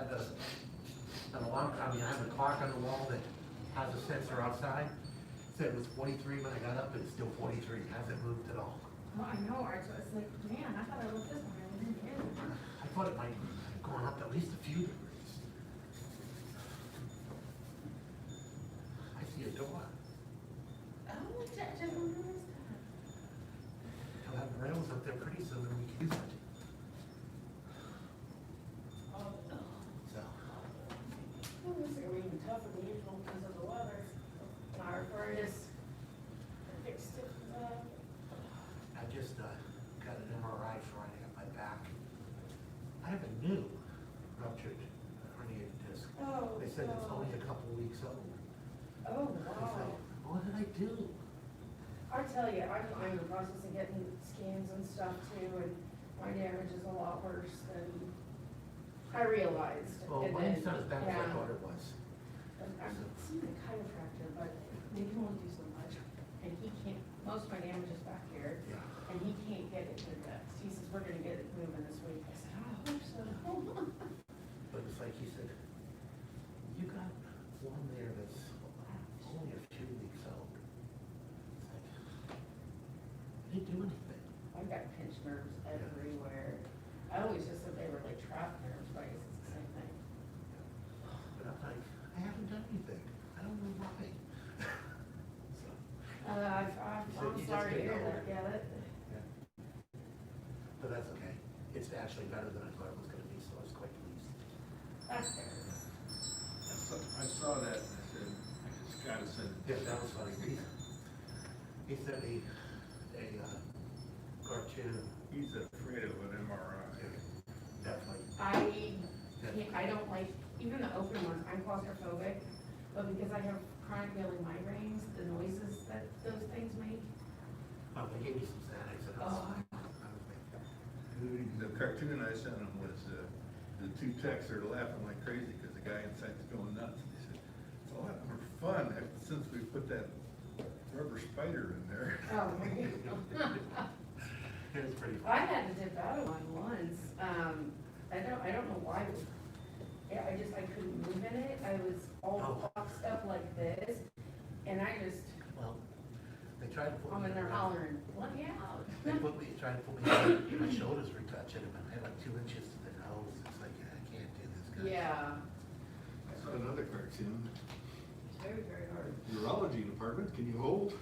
had an alarm, I mean, I have a clock on the wall that has a sensor outside. Said it was 43 when I got up, and it's still 43, hasn't moved at all. Well, I know, I was like, man, I thought I looked this one, I didn't hear it. I thought it might have gone up at least a few degrees. I see a door. Oh, I didn't notice that. I'll have rails up there pretty soon, and we can use it. Oh, So, well, this is gonna be even tougher than usual because of the weather. My arthritis fixed it, I just got an MRI Friday on my back. I have a new ruptured herniated disc. Oh, They said it's only a couple weeks old. oh, I was wow. like, what did I do? I tell you, I'm in the process of getting scans and stuff too, and my damage is a lot worse than I realized. Well, And mine's then- not as bad as I yeah. thought it was. I've seen a chiropractor, but they can only do so much, and he can't, most of my damage is back here, Yeah. and he can't get it moved up. He says, we're gonna get it moving this week. I said, oh, I hope so. But it's like he said, you got one there that's only a few weeks old. It's like, I didn't do anything. I've got pinched nerves everywhere. I always just said they were like trapped nerves, but I guess it's the same thing. But I'm like, I haven't done anything. I don't know why. So, I'm You just sorry to get hear older. that, yeah, that, yeah. But that's okay. It's actually better than I thought it was gonna be, so I was quite pleased. that's fair. I saw that and I said, I just gotta send it. Yeah, that was funny. He sent me a cartoon. He's afraid of an MRI. Definitely. I don't like, even the open ones, I'm claustrophobic, but because I have chronic daily migraines, the noises that those things make. Oh, they gave me some Xanax and I was Oh. fine. I was like, The cartoon I sent him was, the two techs are laughing like crazy because the guy inside's going nuts. He said, it's a lot more fun since we put that rubber spider in there. Oh, my God. it was pretty I funny. had to dip out of one once, I don't know why. Yeah, I couldn't move in it, I was all boxed up like this, and I just, Well, they tried to put I'm me in there in hollering, let me out. They tried to put me in, my shoulders were touching them, and I had like 2 inches to the nose. It's like, I can't do this, guys. Yeah, I saw another cartoon. it's very, very hard. Urology department, can you hold?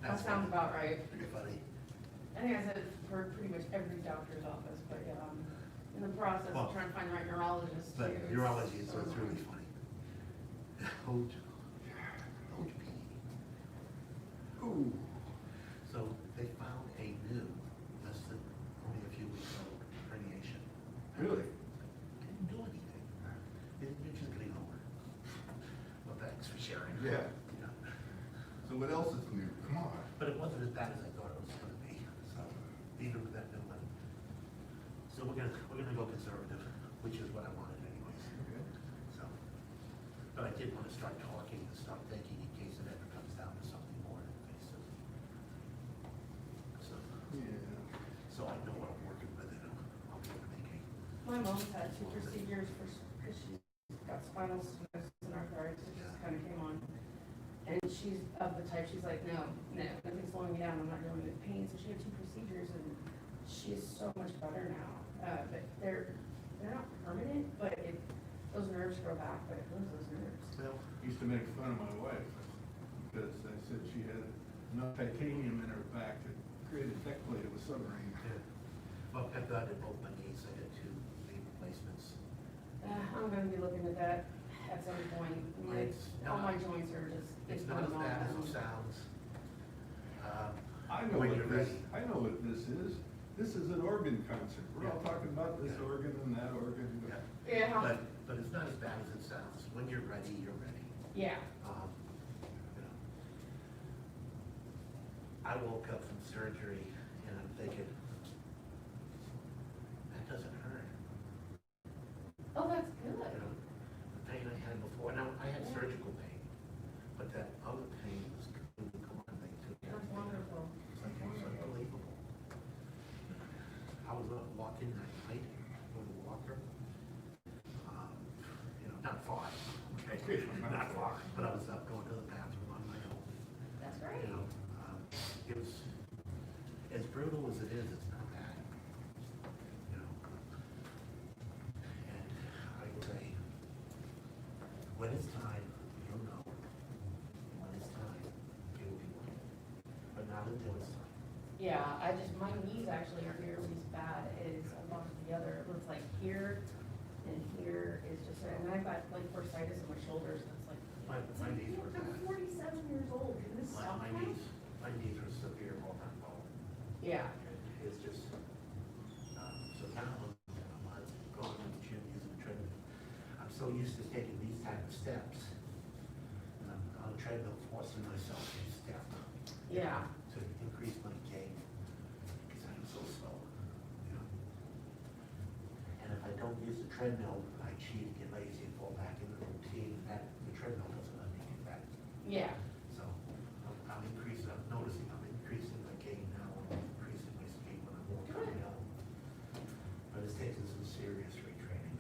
That sounds about right. Pretty funny. I think I said it for pretty much every doctor's office, but yeah, I'm in the process Well, of trying to find the right neurologist too. But urology, so it's So- really funny. Hold your pee. Ooh. So they found a new, less than only a few weeks old herniation. Really? Didn't do anything. You're just getting older. Well, thanks for sharing. Yeah. Yeah. So what else is new? Come on. But it wasn't as bad as I thought it was gonna be, so even with that new one. So we're gonna go conservative, which is what I wanted anyways. Okay. So, but I did want to start talking and start thinking in case it ever comes down to something more invasive. So, Yeah. so I know what I'm working with and I'll be able to make a. My mom's had 2 procedures because she's got spinal stenosis and arthritis, it just kind of came on. And she's of the type, she's like, no, nothing's slowing me down, I'm not dealing with pain, so she had 2 procedures and she's so much better now. But they're not permanent, but those nerves grow back, but it moves those nerves. Well, Used to make fun of my wife because I said she had enough titanium in her back to create a deck plate of a submarine. yeah. Well, I've got it both my knees, I got 2 knee replacements. I'm gonna be looking at that at some point. All my joints are just. It's not as bad as it sounds. I know When what you're this, ready. I know what this is. This is an organ concert. We're all Yeah. talking about this Yeah. organ and that organ. Yeah. Yeah, But it's not as bad as it sounds. When you're ready, you're ready. yeah. You know, I woke up from surgery and I'm thinking, that doesn't hurt. Oh, that's good. You know, the pain I had before, now I had surgical pain, but that other pain was completely gone. They took That's everything out. wonderful. It's like, it was unbelievable. I was walking that night with a walker, Not far, but I was up going to the bathroom on my own. That's great. You know, it was, as brutal as it is, it's not bad. You know, and I will say, when it's time, you'll know. When it's time, you'll be one. But not until it's time. Yeah, my knees actually aren't nearly as bad as a lot of the other. It looks like here and here is just, and I've got like bursitis in my shoulders, and it's like, My knees were bad. I'm 47 years old, can this stop My now? knees are severe multi-bone. Yeah, It's just, so now I'm going to the gym using the treadmill. I'm so used to taking these type of steps. And I'm on a treadmill forcing myself to step yeah, to increase my gait because I'm so slow. You know? And if I don't use the treadmill, I cheat, get lazy, and fall back into the routine. And the treadmill doesn't let me get back. yeah. So I'm increasing, I'm noticing I'm increasing my gain now, I'm increasing my speed when I'm more coming out. But it's taking some serious retraining.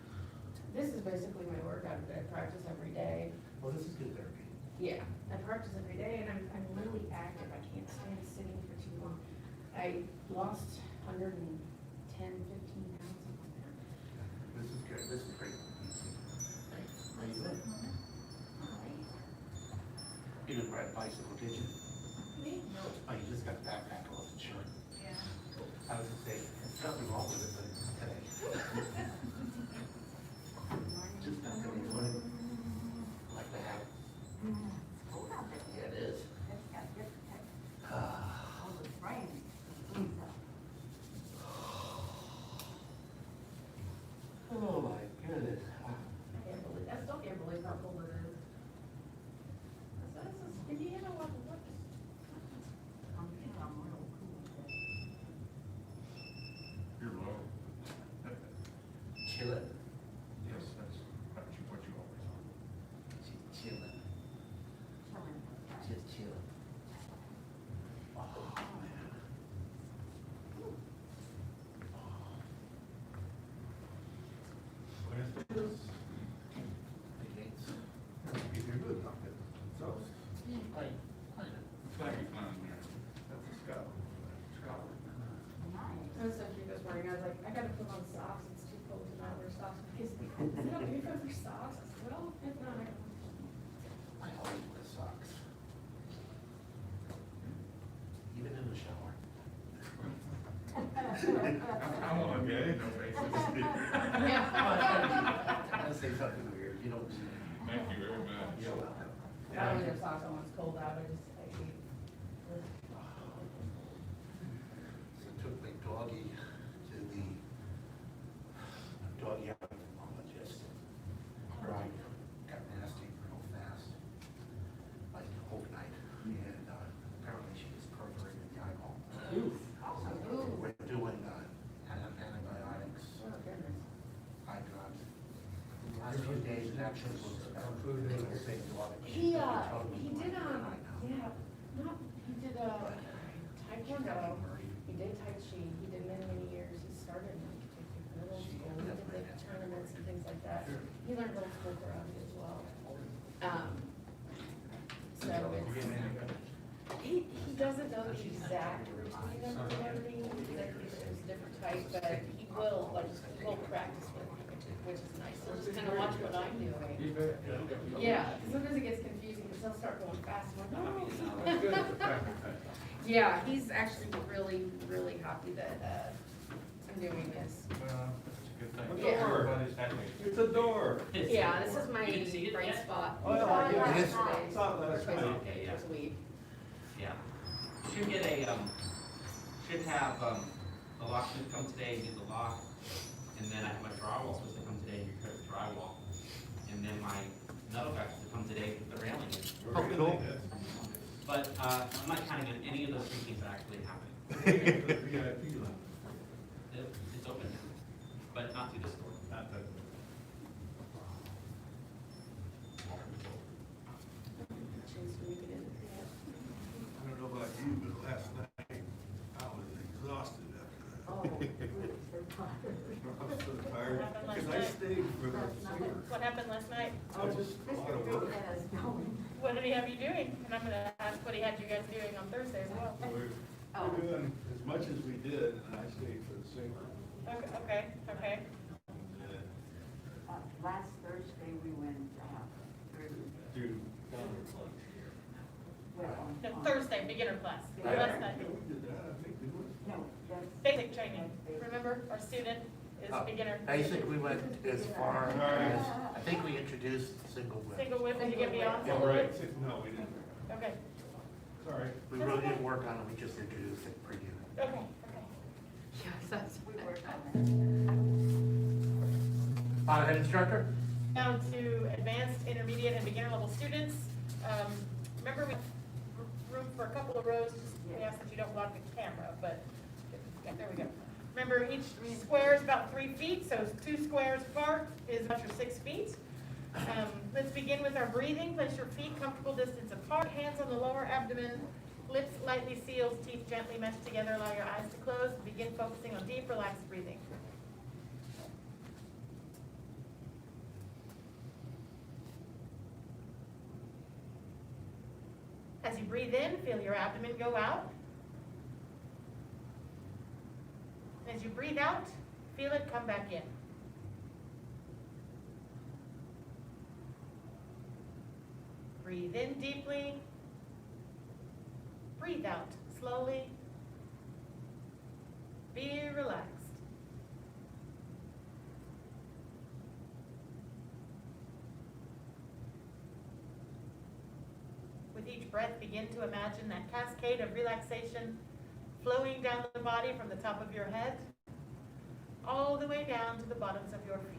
This is basically my workout that I practice every day. Well, this is good therapy. Yeah, I practice every day, and I'm really active. I can't stand sitting for too long. I lost 110, 15 pounds, something like that. This is good, this is great. How you doing? You didn't ride a bicycle, did you? Me? No. Oh, you just got a backpack, I wasn't sure. Yeah. I was gonna say, there's nothing wrong with it, but it's today. Just not gonna do it. Like to have. Yeah, it is. Oh my goodness. I still can't believe how cold it is. Indiana wasn't what? You're low. Chillin'. Yes, that's what you always are. She's chillin'. Just chillin'. Oh, man. Wednesdays, The gates. if you're good, I'll get toast. Right. Flag is not in there. That's a scout. Scout. I was so cute this morning. I was like, I gotta put on socks. It's too cold to not wear socks. Because is it okay if I wear socks? I said, well, if not, I don't. I always wear socks. Even in the shower. I'm on, yeah, no faces. I'm gonna say something weird, you don't. Thank you very much. You're welcome. I don't wear socks on when it's cold out. I hate. So took my doggy to the doggy ophthalmologist. Her eye got nasty real fast, like overnight, and apparently she was perforated the eyeball. So we're doing antibiotics, Oh, goodness. eye drops. Last few days, it actually was a big dog. He did, Taekwondo, he did Tai Chi, he did many years, he started in like middle school, he did like tournaments and things like that. He learned old school karate as well. So it's, he doesn't know the exact routine of everything, exactly if there's different types, but he will, like, he'll practice with me, which is nice, so just kind of watch what I'm doing. Yeah, because sometimes it gets confusing, because he'll start going fast, I'm like, oh. Yeah, he's actually really, really happy that, I'm doing this. Well, that's a good thing. Yeah. Everybody's happy. It's a door. Yeah, this is my You didn't see it brain yet? spot. Oh, yeah, it is. Saw it last night. Okay, yeah. This week. Yeah. Should get a, should have, the locksmith come today and do the lock, and then I have my drywall supposed to come today and repair the drywall. And then my metal guy's supposed to come today with the railing. Oh, cool. But, I'm not counting on any of those three things actually happening. VIP line. It's open now, but not through this door. Not that. Chance to make it in. I don't know about you, but last night, I was exhausted after that. Oh, I was so tired, because I stayed with our Last night. sewer. What happened last night? I just, a lot Mr. of Big work. had us going. What did he have you doing? And I'm gonna ask what he had you guys doing on Thursday as well. We're doing as much as we did, and I stayed for the sewer. Okay. Last Thursday, we went, through, well, No, on. Thursday, beginner class. Yeah. Last night. Yeah, we did that, I think, didn't we? No, that's. Basic training. Remember, our student is beginner. Basic, we went as far as, I think we introduced single whip. Single whip, did you get beyond Yeah, single right. whip? No, we didn't. Okay, Sorry. We really didn't work on it, we just introduced it per unit. okay. Yes, that's. We worked on Head instructor? Down to advanced, intermediate, and beginner level students. Remember, we have room for a couple of rows, we ask that you don't block the camera, but, yeah, there we go. Remember, each square is about 3 feet, so 2 squares apart is about your 6 feet. Let's begin with our breathing. Place your feet comfortable distance apart, hands on the lower abdomen, lips lightly sealed, teeth gently meshed together, allow your eyes to close, and begin focusing on deep, relaxed breathing. As you breathe in, feel your abdomen go out. As you breathe out, feel it come back in. Breathe in deeply. Breathe out slowly. Be relaxed. With each breath, begin to imagine that cascade of relaxation flowing down the body from the top of your head all the way down to the bottoms of your feet.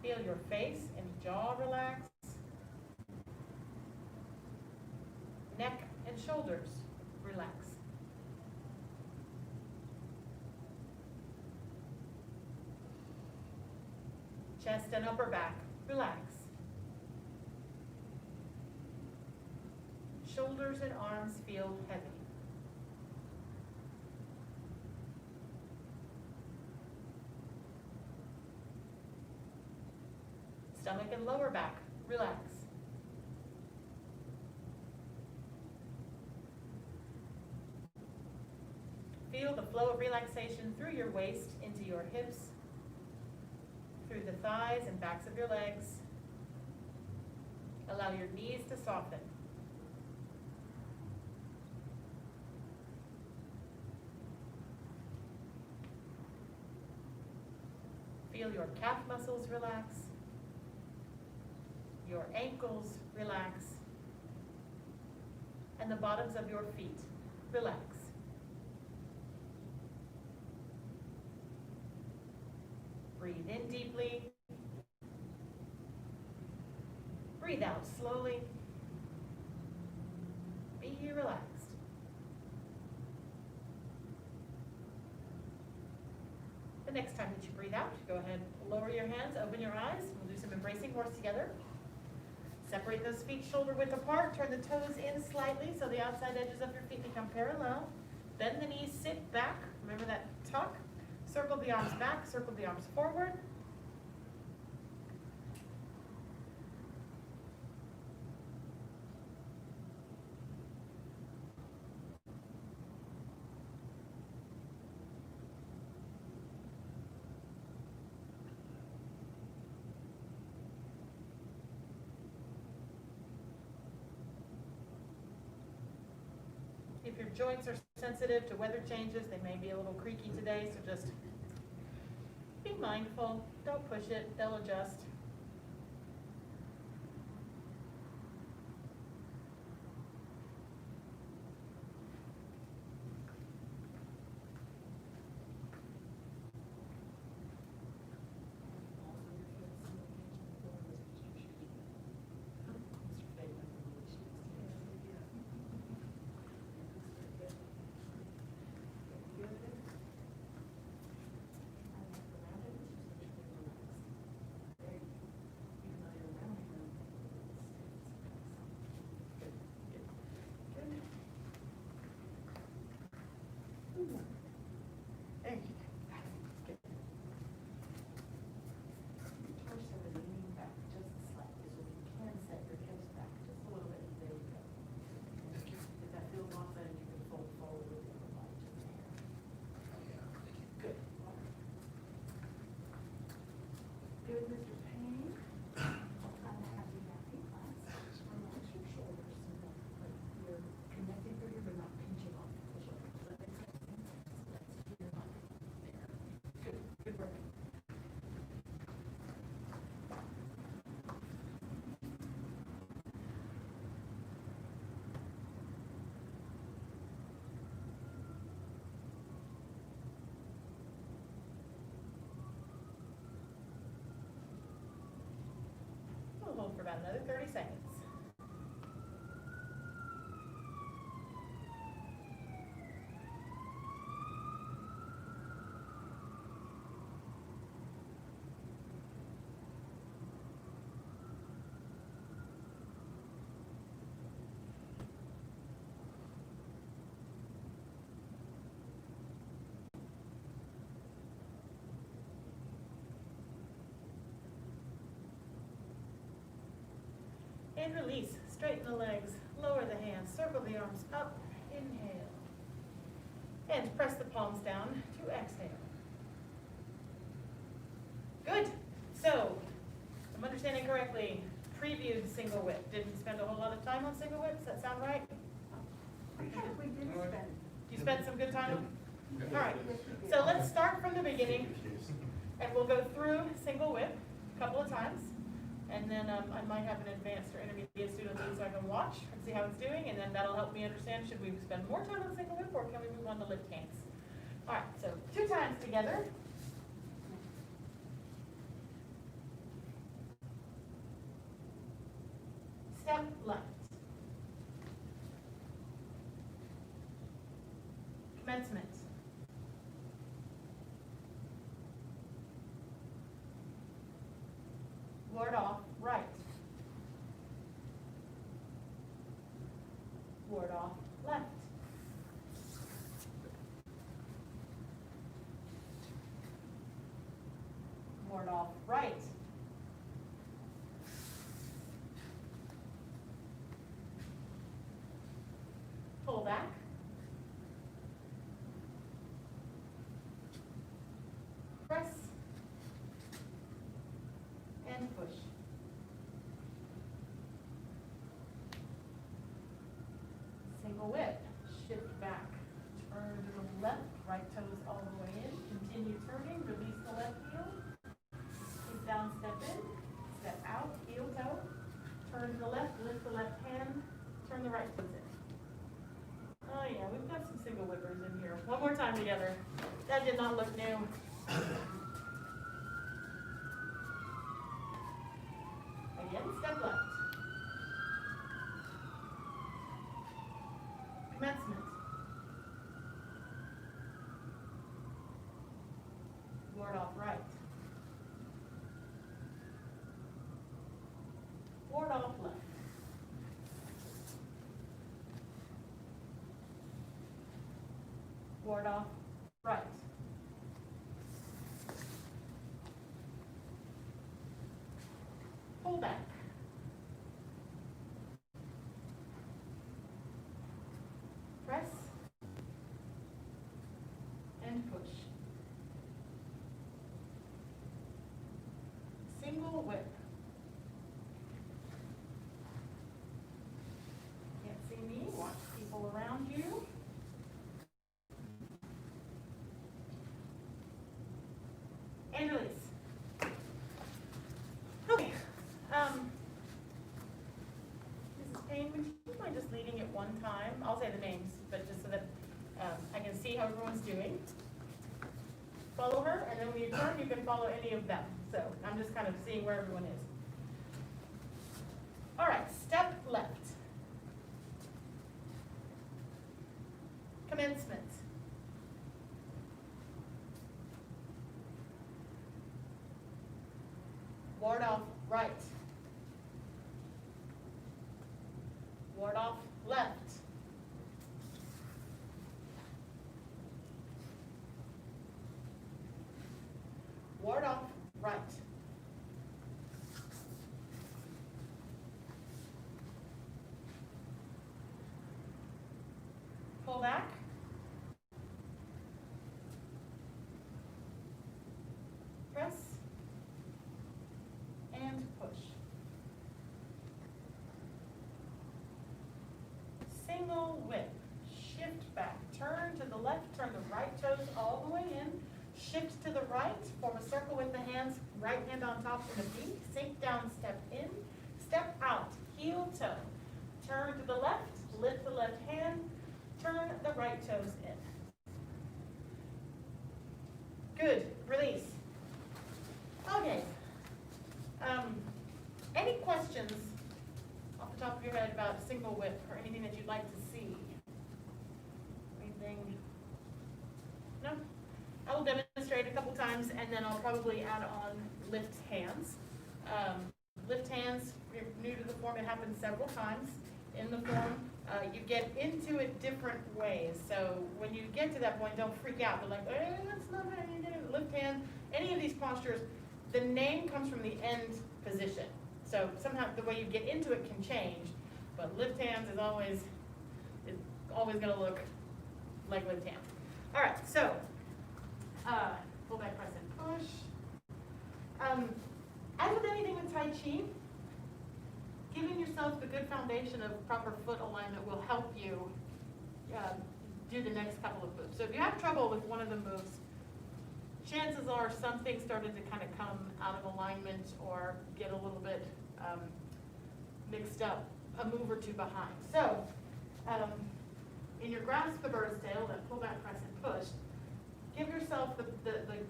Feel your face and jaw relax. Neck and shoulders relax. Chest and upper back relax. Shoulders and arms feel heavy. Stomach and lower back relax. Feel the flow of relaxation through your waist into your hips, through the thighs and backs of your legs. Allow your knees to soften. Feel your calf muscles relax, your ankles relax, and the bottoms of your feet relax. Breathe in deeply. Breathe out slowly. Be relaxed. The next time that you breathe out, go ahead, lower your hands, open your eyes. We'll do some embracing horse together. Separate those feet shoulder width apart. Turn the toes in slightly so the outside edges of your feet become parallel. Bend the knees, sit back. Remember that tuck. Circle the arms back, circle the arms forward. If your joints are sensitive to weather changes, they may be a little creaky today, so just be mindful. Don't push it, they'll adjust. hold for about another 30 seconds. And release. Straighten the legs, lower the hands, circle the arms up, inhale. And press the palms down to exhale. Good. So, if I'm understanding correctly, previewed single whip. Didn't spend a whole lot of time on single whip. Does that sound right? I think we did spend. You spent some good time on? All right. So let's start from the beginning, and we'll go through single whip a couple of times. And then I might have an advanced or intermediate student lead so I can watch and see how it's doing, and then that'll help me understand, should we spend more time on single whip or can we move on to lift hands? All right, so 2 times together. Step left. Commencement. Ward off, right. Ward off, left. Ward off, right. Pull back. Press. And push. Single whip, shift back, turn to the left, right toes all the way in, continue turning, release the left heel, keep down, step in, step out, heel toe, turn to the left, lift the left hand, turn the right toes in. Oh yeah, we've got some single whippers in here. One more time together. That did not look new. Again, step left. Commencement. Ward off right. Ward off left. Ward off right. Pull back. Press. And push. Single whip. Can't see me, watch people around you. And release. Okay. Mrs. Payne, would you mind just leading it one time? I'll say the names, but just so that I can see how everyone's doing. Follow her, and then when you turn, you can follow any of them. So I'm just kind of seeing where everyone is. All right, step left. Commencement. Ward off right. Ward off left. Ward off right. Pull back. Press. And push. Single whip. Shift back. Turn to the left, turn the right toes all the way in. Shift to the right, form a circle with the hands, right hand on top in a V. Sink down, step in, step out, heel toe. Turn to the left, lift the left hand, turn the right toes in. Good, release. Okay. Any questions top of your head about single whip or anything that you'd like to see? Anything? No? I will demonstrate a couple times and then I'll probably add on lift hands. Lift hands, if you're new to the form, it happens several times in the form. You get into it different ways. So when you get to that point, don't freak out. They're like, that's not how you do it. Lift hand, any of these postures, the name comes from the end position. So somehow the way you get into it can change, but lift hands is always going to look like lift hands. All right, so pull back, press, and push. As with anything with Tai Chi, giving yourself the good foundation of proper foot alignment will help you do the next couple of moves. So if you have trouble with one of the moves, chances are something started to kind of come out of alignment or get a little bit mixed up, a move or two behind. So in your grasp the bird's tail, that pull back, press, and push, give yourself the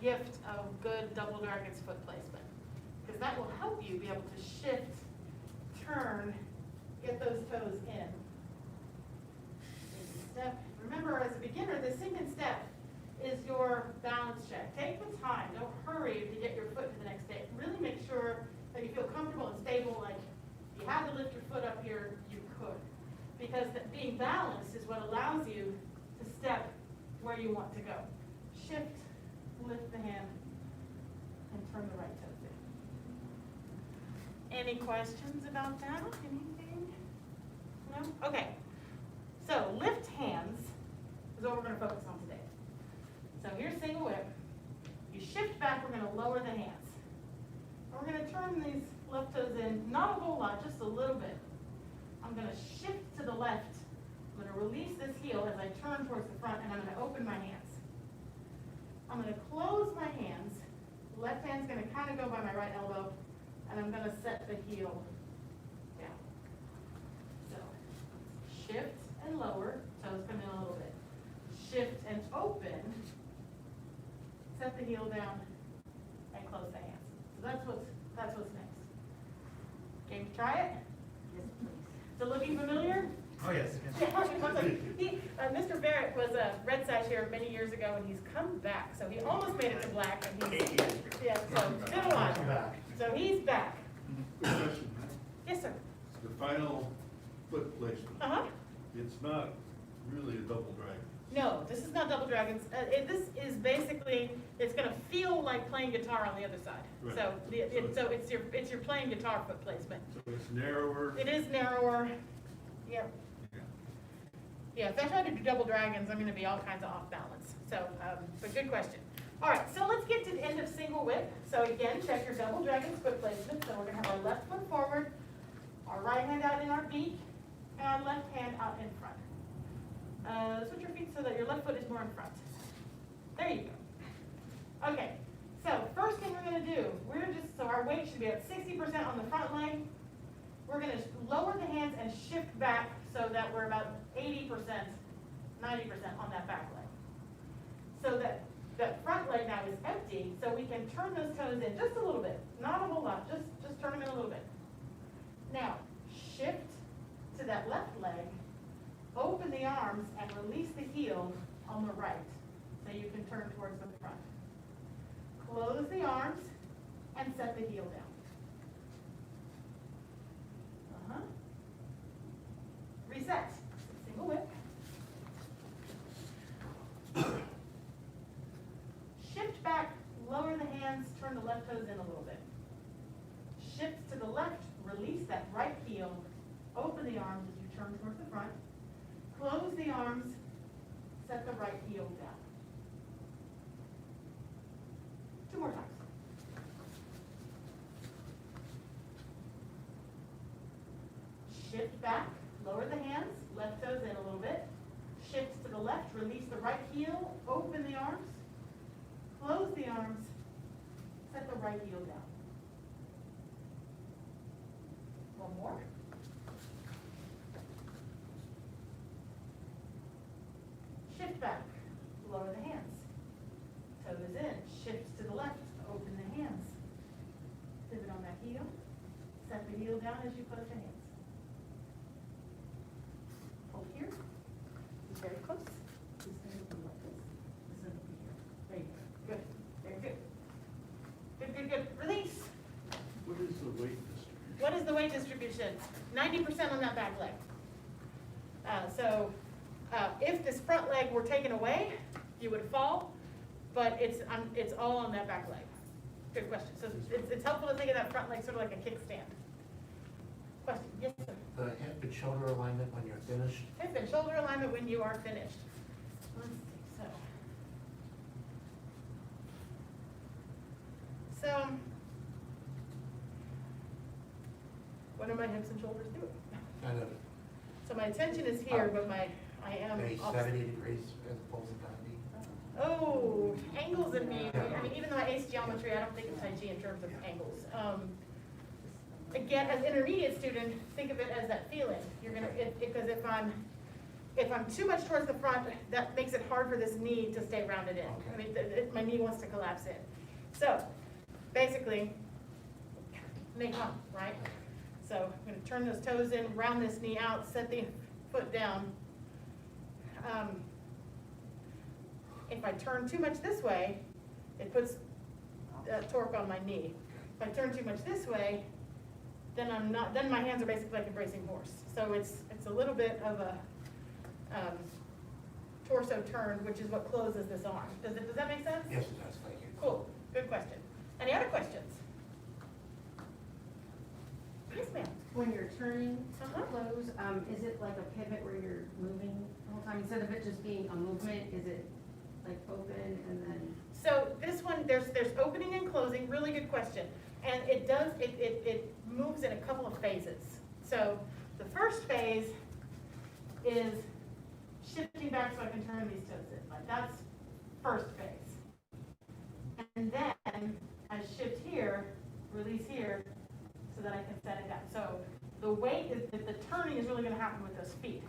gift of good double dragon's foot placement, because that will help you be able to shift, turn, get those toes in. Step. Remember, as a beginner, the sink and step is your balance check. Take the time. Don't hurry to get your foot to the next step. Really make sure that you feel comfortable and stable. Like if you had to lift your foot up here, you could. Because being balanced is what allows you to step where you want to go. Shift, lift the hand, and turn the right toes in. Any questions about that? Anything? No? Okay. So lift hands is what we're going to focus on today. So here's single whip. You shift back, we're going to lower the hands. And we're going to turn these left toes in, not a whole lot, just a little bit. I'm going to shift to the left. I'm going to release this heel as I turn towards the front, and I'm going to open my hands. I'm going to close my hands. Left hand's going to kind of go by my right elbow, and I'm going to set the heel down. So shift and lower, toes come in a little bit. Shift and open, set the heel down, and close the hands. So that's what's next. Game to try it? Yes, please. So looking familiar? Oh, yes. Mr. Barrett was a Red Sash here many years ago, and he's come back. So he almost made it to black, and he's so still on. So he's back. Good question. Yes, sir. The final foot placement, it's not really a double dragon. No, this is not double dragons. This is basically, it's going to feel like playing guitar on the other side. Right. So it's your playing guitar foot placement. So it's narrower. It is narrower. Yep. Yeah, if I try to do double dragons, I'm going to be all kinds of off balance. So, but good question. All right, so let's get to the end of single whip. So again, check your double dragon's foot placement. So we're going to have our left foot forward, our right hand out in our beak, and our left hand out in front. Switch your feet so that your left foot is more in front. There you go. Okay, so first thing we're going to do, so our weight should be at 60% on the front leg. We're going to lower the hands and shift back so that we're about 80%, 90% on that back leg. So that front leg now is empty, so we can turn those toes in just a little bit. Not a whole lot, just turn them in a little bit. Now, shift to that left leg, open the arms, and release the heel on the right, so you can turn towards the front. Close the arms and set the heel down. Reset. Single whip. Shift back, lower the hands, turn the left toes in a little bit. Shift to the left, release that right heel, open the arms as you turn towards the front. Close the arms, set the right heel down. 2 more times. Shift back, lower the hands, left toes in a little bit. Shift to the left, release the right heel, open the arms, close the arms, set the right heel down. 1 more. Shift back, lower the hands, toes in, shift to the left, open the hands, pivot on that heel, set the heel down as you close the hands. weight distribution, 90% on that back leg. If this front leg were taken away, you would fall, but it's all on that back leg. Good question. So it's helpful to think of that front leg sort of like a kickstand. Question, yes, sir? The hip and shoulder alignment when you're finished. Hip and shoulder alignment when you are finished. Let's see, so. What are my hips and shoulders doing? Kind of So my attention is here, but I am. maybe off- 70 degrees as opposed to 90. Oh, angles in me, I mean, even though I ace geometry, I don't think of Tai Chi in terms of angles. Again, as an intermediate student, think of it as that feeling. You're gonna, because if I'm too much towards the front, that makes it hard for this knee to stay rounded in. I mean, my knee wants to collapse in. So, basically, make hum, right? So, I'm gonna turn those toes in, round this knee out, set the foot down. If I turn too much this way, it puts torque on my knee. If I turn too much this way, then my hands are basically like a bracing horse. So it's a little bit of a torso turn, which is what closes this arm. Does that make sense? Yes, it does, thank you. Cool, good question. Any other questions? Yes, ma'am. When you're turning to Uh-huh. close, is it like a pivot where you're moving the whole time? Instead of it just being a movement, is it like open and then? So this one, there's opening and closing, really good question. And it moves in a couple of phases. So the first phase is shifting back so I can turn these toes in. Like that's first phase. And then I shift here, release here, so that I can set it down. So the weight is, the turning is really gonna happen with those feet.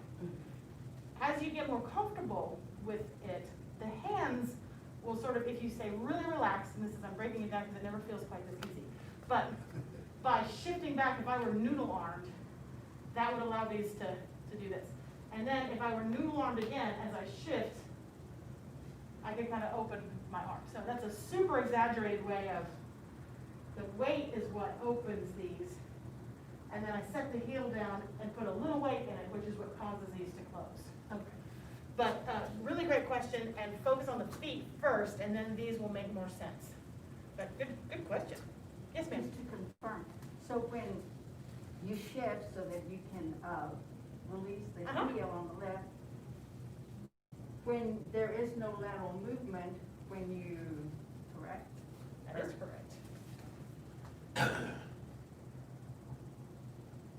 As you get more comfortable with it, the hands will sort of, if you stay really relaxed, and I'm breaking it down because it never feels quite this easy, but by shifting back, if I were noodle armed, that would allow these to do this. And then if I were noodle armed again, as I shift, I can kind of open my arm. So that's a super exaggerated way of, the weight is what opens these. And then I set the heel down and put a little weight in it, which is what causes these to close. Okay. But really great question, and focus on the feet first, and then these will make more sense. But good question. Yes, ma'am. Just to confirm, so when you shift so that you can release the Uh-huh. heel on the left, when there is no lateral movement, when you, correct? That is correct.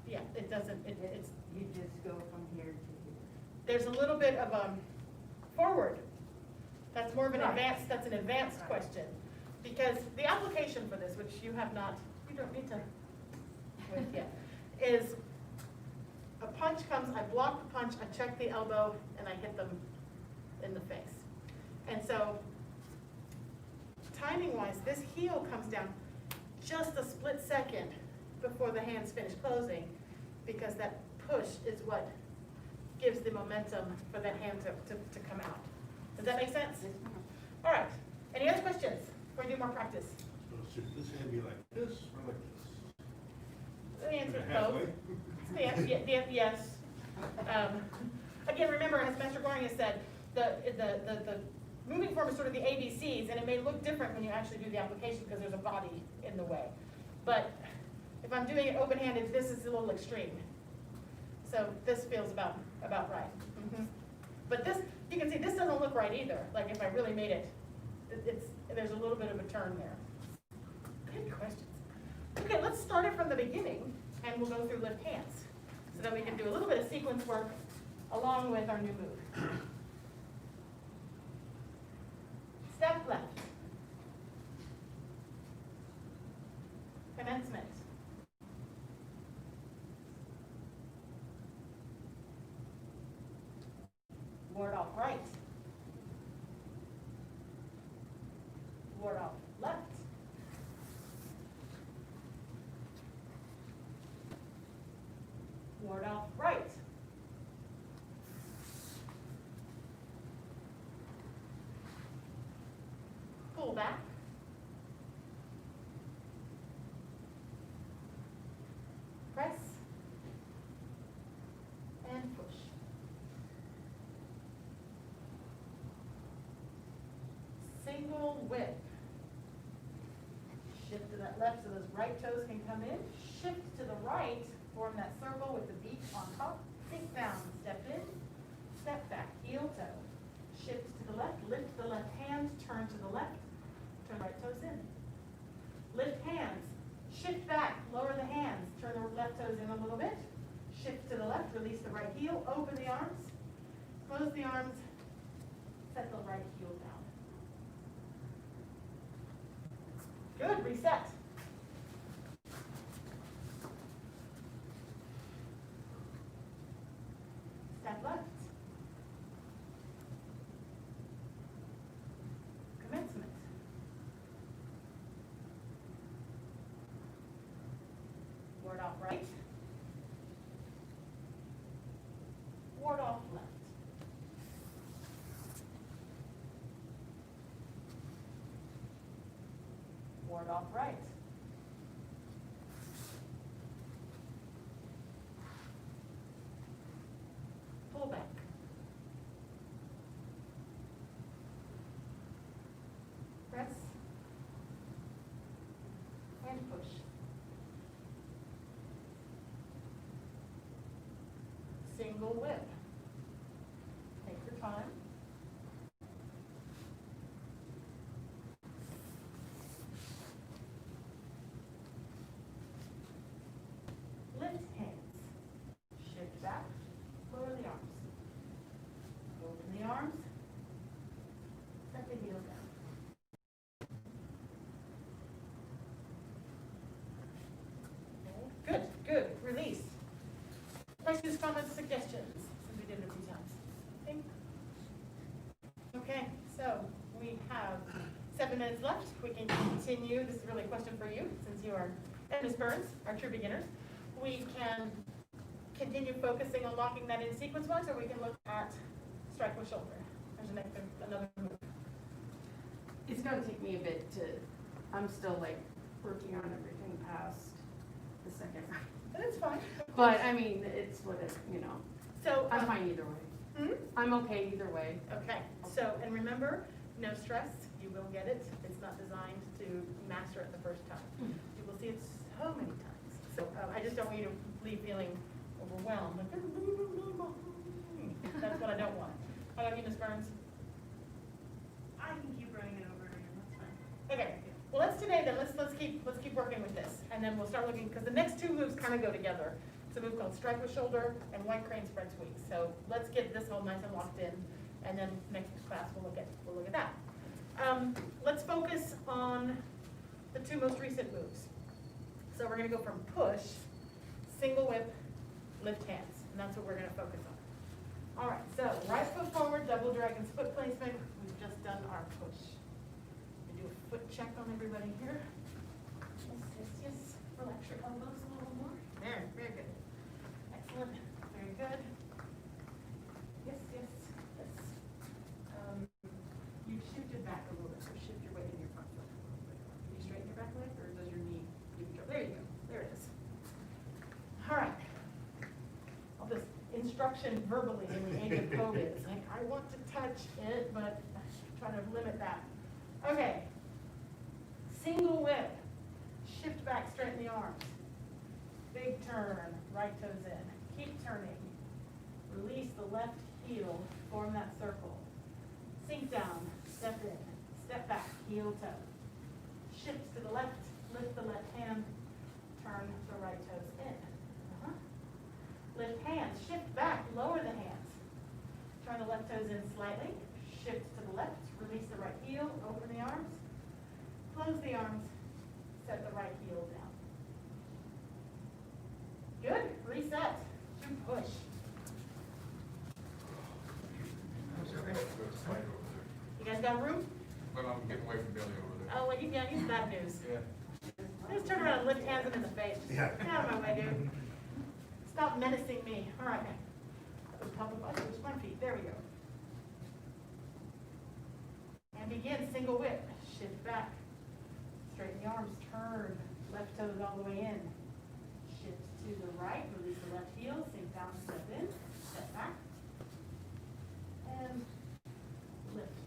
Yeah, it doesn't, it's, You just go from here to here. there's a little bit of forward. That's more of an Right. advanced question. Because the application for this, which you have not, you don't need to with yet, is a punch comes, I block the punch, I check the elbow, and I hit them in the face. And so, timing wise, this heel comes down just a split second before the hands finish closing, because that push is what gives the momentum for that hand to come out. Does that make sense? Yes, ma'am. All right, any other questions before we do more practice? So should this hand be like this or like this? The answer is Halfway? both. Yes. Again, remember, as Master Gohring has said, the moving form is sort of the ABCs, and it may look different when you actually do the application because there's a body in the way. But if I'm doing it open-handed, this is a little extreme. So this feels about right. But this, you can see, this doesn't look right either. Like if I really made it, there's a little bit of a turn there. Good questions. Okay, let's start it from the beginning, and we'll go through lift hands, so that we can do a little bit of sequence work along with our new move. Step left. Commencement. Ward off right. Ward off left. Ward off right. Pull back. Press single whip. Shift to that left so those right toes can come in. Shift to the right, form that circle with the beat on top. Sink down, step in, step back, heel toe. Shift to the left, lift the left hand, turn to the left, turn right toes in. Lift hands, shift back, lower the hands, turn the left toes in a little bit. Shift to the left, release the right heel, open the arms, close the arms, set the right heel down. Good, reset. Step left. Commencement. Ward off right. Ward off left. Ward off right. Pull back. Press. And push. Single whip. Take your time. Lift hands. Shift back. Lower the arms. Open the arms. Set the heel down. Okay. Good. Release. Questions, comments, suggestions, since we did it a few times. Okay, so we have 7 minutes left. We can continue. This is really a question for you, since you are, and Ms. Burns, our true beginners. We can continue focusing on locking that in sequence wise, or we can look at strike with shoulder. There's another move. It's gonna take me a bit to, I'm still like working on everything past the second round. But it's fine. But I mean, it's what it, you know, So, I'm fine either way. Hmm? I'm okay either way. Okay, so, and remember, no stress, you will get it. It's not designed to master it the first time. You will see it so many times. So I just don't want you to leave feeling overwhelmed, like, that's what I don't want. How about you, Ms. Burns? I can keep running it over again, that's fine. Okay, well, let's keep working with this, and then we'll start looking, because the next 2 moves kind of go together. It's a move called strike with shoulder and white crane spread sweep. So let's get this all nice and locked in, and then next class we'll look at that. Let's focus on the 2 most recent moves. So we're going to go from push, single whip, lift hands, and that's what we're going to focus on. All right, so right foot forward, double dragon's foot placement. We've just done our push. We do a foot check on everybody here. Yes. Relax your elbows a little more. There, very good. Excellent, very good. Yes. You shifted back a little bit, so shift your weight in your front foot. Can you straighten your back leg, or does your knee give you trouble? There you go, there it is. All right. All this instruction verbally in the age of COVID, it's like, I want to touch it, but I'm trying to limit that. Okay. Single whip. Shift back, straighten the arms. Big turn, right toes in. Keep turning. Release the left heel, form that circle. Sink down, step in, step back, heel toe. Shift to the left, lift the left hand, turn the right toes in. Lift hands, shift back, lower the hands. Turn the left toes in slightly, shift to the left, release the right heel, open the arms, close the arms, set the right heel down. Good, reset, to push. You guys got room? But I'm getting away from Billy over there. Oh, well, he's bad news. Yeah. Just turn around and lift hands in the face. Yeah. Get out of my way, dude. Stop menacing me. All right. That was top of my feet. There we go. And begin single whip. Shift back. Straighten the arms. Turn. Left toes all the way in. Shift to the right. Release the left heel. Sink down. Step in. Step back. And lift.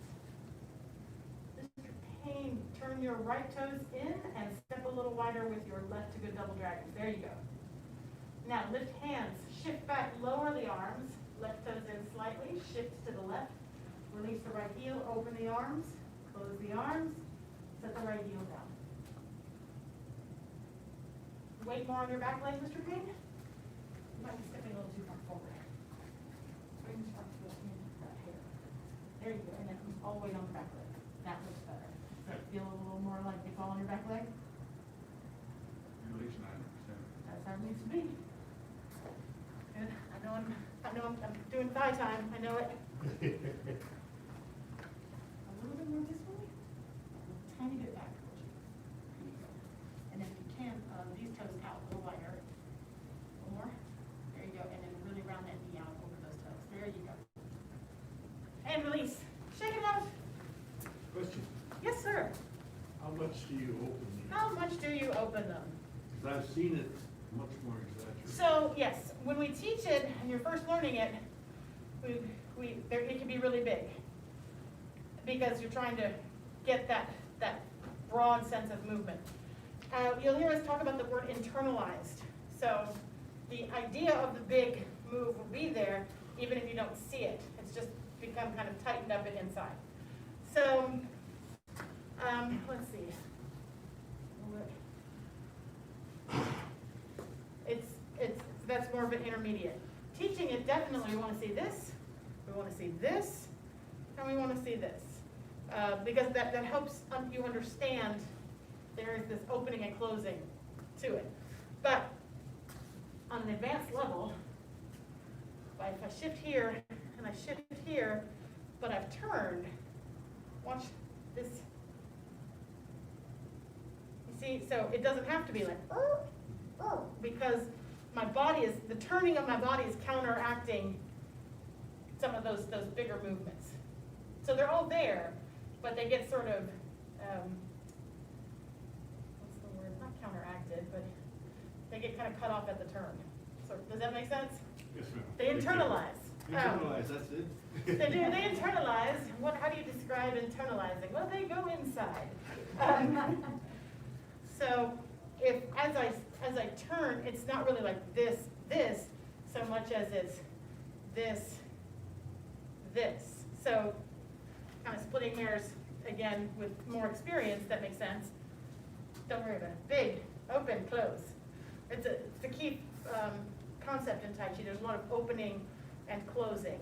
This is open your right toes in and step a little wider with your left to good double dragons. There you go. Now lift hands, shift back, lower the arms, left toes in slightly, shift to the left, release the right heel, open the arms, close the arms, set the right heel down. Weight more on your back leg, Mr. Payne? You might be stepping a little too far forward. Bring the front foot in right here. There you go, and then all the way on the back leg. That looks better. Does that feel a little more like it's all on your back leg? At least 90%. That's how it needs to be. Good. I know I'm doing thigh time. I know it. A little bit more this way. A tiny bit back towards you. There you go. And then if you can, these toes out a little wider. One more. There you go. And then really round that knee out over those toes. There you go. And release. Shake it out. Question, Yes, sir. how much do you open these? How much do you open them? Because I've seen it much more exaggerated. So yes, when we teach it and you're first learning it, it can be really big because you're trying to get that broad sense of movement. You'll hear us talk about the word internalized. So the idea of the big move will be there even if you don't see it. It's just become kind of tightened up inside. So let's see. That's more of an intermediate. Teaching it, definitely we want to see this, we want to see this, and we want to see this. Because that helps you understand there is this opening and closing to it. But on an advanced level, if I shift here and I shift here, but I've turned, watch this. You see, so it doesn't have to be like, because my body is, the turning of my body is counteracting some of those bigger movements. So they're all there, but they get sort of, what's the word, not counteracted, but they get kind of cut off at the turn. So does that make sense? Yes, ma'am. They internalize. Internalize, that's it? They do, they internalize. How do you describe internalizing? Well, they go inside. So if, as I turn, it's not really like this, so much as it's this. So kind of splitting hairs, again, with more experience, that makes sense. Don't worry about it. Big, open, close. It's a key concept in Tai Chi. There's a lot of opening and closing,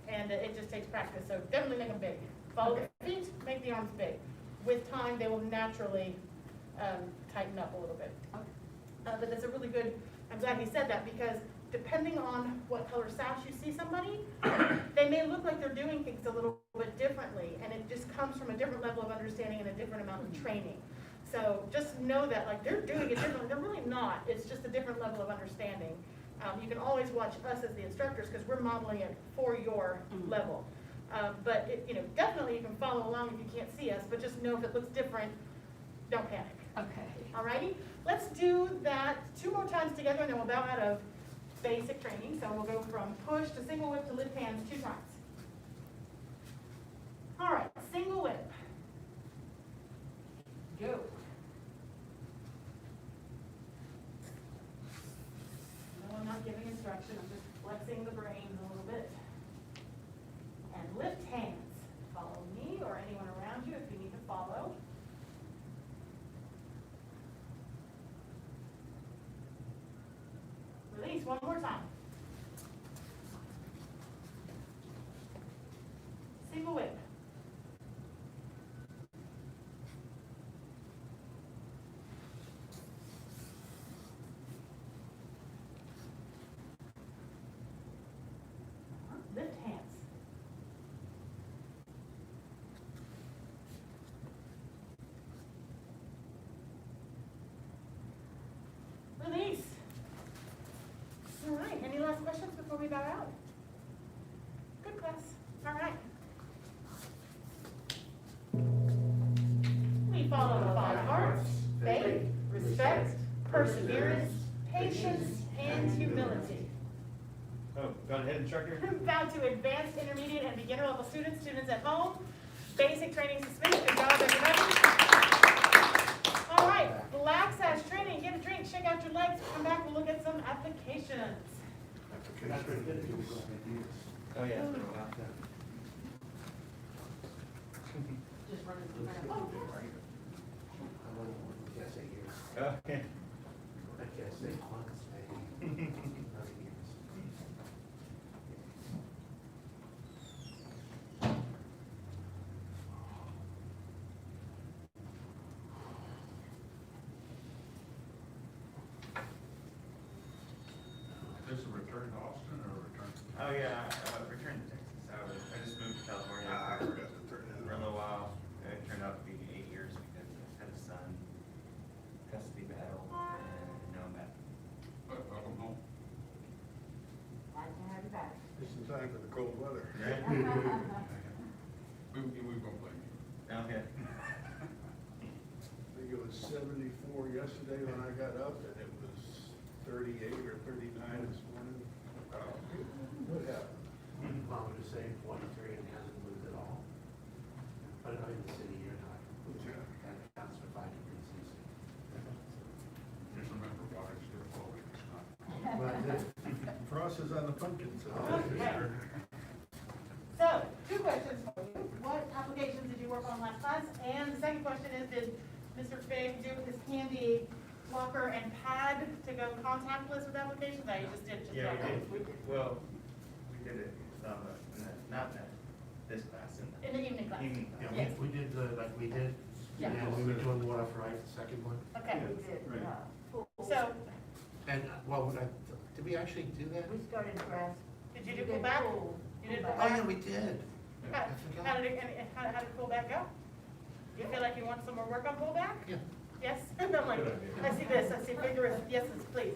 and it just takes practice. So definitely make them big. Follow the feet, make the arms big. With time, they will naturally tighten up a little bit. But that's a really good, I'm glad he said that, because depending on what color sash you see somebody, they may look like they're doing things a little bit differently, and it just comes from a different level of understanding and a different amount of training. So just know that, like, they're doing it differently. They're really not. It's just a different level of understanding. You can always watch us as the instructors because we're modeling it for your level. But definitely you can follow along if you can't see us, but just know if it looks different, don't panic. Okay. Alrighty, let's do that 2 more times together and then we'll bow out of basic training. So we'll go from push to single whip to lift hands 2 times. Alright, single whip. Go. No, I'm not giving instruction, I'm just flexing the brain a little bit. And lift hands. Follow me or anyone around you if you need to follow. Release 1 more time. Single whip. Lift hands. Release. All right, any last questions before we bow out? Good class. All right. We follow the 5 hearts: faith, respect, perseverance, patience, and humility. Oh, go ahead, instructor. Bow to advanced, intermediate, and beginner level students at home. Basic training suspended. Good job, everybody. relax, as training, get a drink, shake out your legs, come back, we'll look at some applications. That's pretty good. Give me some ideas. Oh, yeah. Just running through Let's my. see what we do, right? I can't say years. Okay. I can't say months, maybe. Not years. Is this a return to Austin or a return? Oh, yeah, returned to Texas. I just moved to California I for forgot to turn a that little on. while. It turned out to be 8 years because I had a son, custody battle, and now I'm back. Welcome home. Glad to have you back. Just in time for the cold weather. Right? We won't blame you. Okay. I think it was 74 yesterday when I got up, and it was 38 or 39 this morning. What happened? Mom was just saying 43 and hasn't moved at all. But in the city, you're not. Yeah. That counts for 5 degrees easy. Just remember, water's still flowing, it's not. But Frost is on the pumpkin, so. Okay. So, 2 questions for you. What applications did you work on last class? And the second question is, did Mr. Fig do his handy blocker and pad to go contactless with applications? No, you just did. Yeah, we did. Well, we did it, not that, this class, in In the evening class? evening yeah, class. Yes. we did like we did. Yeah. And we were doing water for right, the second one. Okay. We did, Right. pool. So, And, well, did we actually do that? We started grass. did you do we pull back? pool. You did Pull pull Oh, back? yeah, we did. How I forgot. how did it, how did pull back go? You feel like you want some more work on pull back? Yeah. Yes? I'm like, I see this, I see vigorous yeses, please.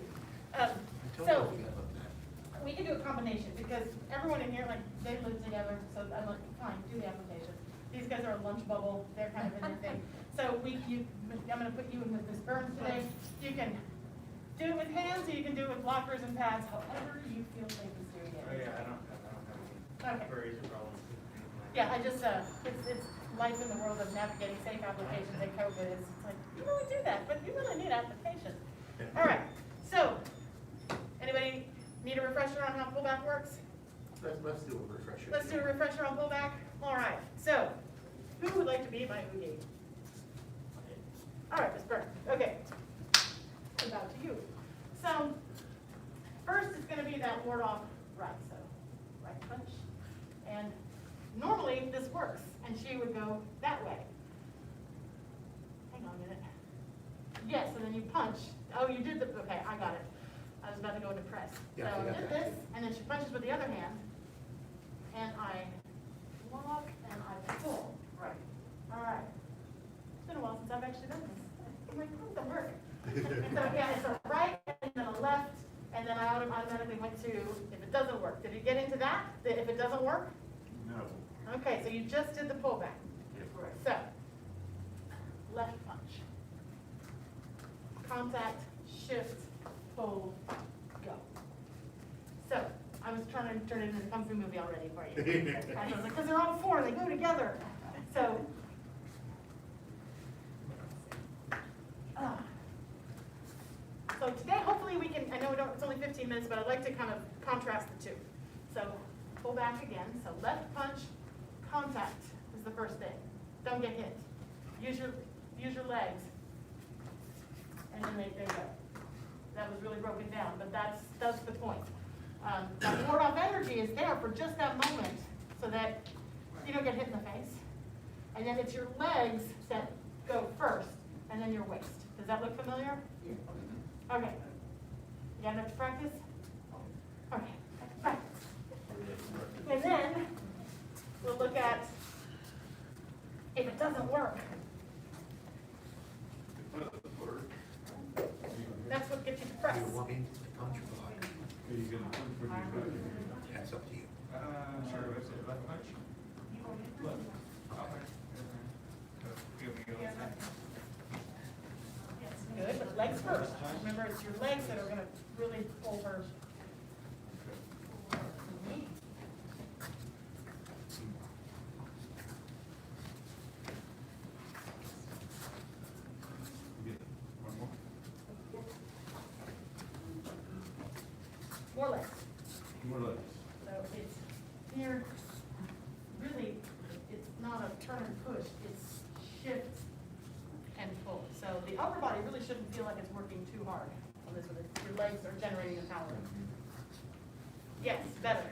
I So, totally forgot about that. we can do a combination, because everyone in here, like, they live together, so I'm like, fine, do the application. These guys are a lunch bubble, they're kind of in their thing. So I'm gonna put you in with Ms. Burns today. You can do it with hands, or you can do it with blockers and pads, however you feel safest doing Oh, it. yeah, I don't have Okay. any worries or problems. Yeah, I just, it's life in the world of navigating safe applications in COVID, it's like, you really do that, but you really need applications. All right, so, anybody need a refresher on how pullback works? Let's do a refresher. Let's do a refresher on pullback. All right, so, who would like to be my Oogie? All right, Ms. Burns, okay. About to you. So, first it's gonna be that ward off right, so, right punch. And normally this works, and she would go that way. Hang on a minute. Yes, and then you punch. Oh, you did the, okay, I got it. I was about to go into press. Yeah, I So I forgot did that. this, and then she punches with the other hand, and I lock, and I pull. Right. All right. It's been a while since I've actually done this. I'm like, how does that work? So yeah, it's a right, and then a left, and then I automatically went to, if it doesn't work. Did you get into that? If it doesn't work? No. Okay, so you just did the pullback. So, left punch. Contact, shift, pull, go. So, I was trying to turn it into a kung fu movie already for you. And I was like, because they're all 4, they go together. So, so today, hopefully we can, I know it's only 15 minutes, but I'd like to kind of contrast the two. So, pull back again. So left punch, contact is the first thing. Don't get hit. Use your legs. And then they go. That was really broken down, but that's the point. That ward off energy is there for just that moment so that you don't get hit in the face. And then it's your legs that go first, and then your waist. Does that look familiar? Yeah. Okay. You got enough to practice? Okay, practice. And then we'll look at if it doesn't work. That's what gets you to press. Do you want me to punch or block? Are you gonna punch when you got here? Yeah, it's up to you. Sure, what's it, left punch? Left. Good, but legs first. Remember, it's your legs that are gonna really pull her. knee. You get one more? more legs. More or less. So it's here, really, it's not a turn and push, it's shift and pull. So the upper body really shouldn't feel like it's working too hard on this one. Your legs are generating the power. Yes, better.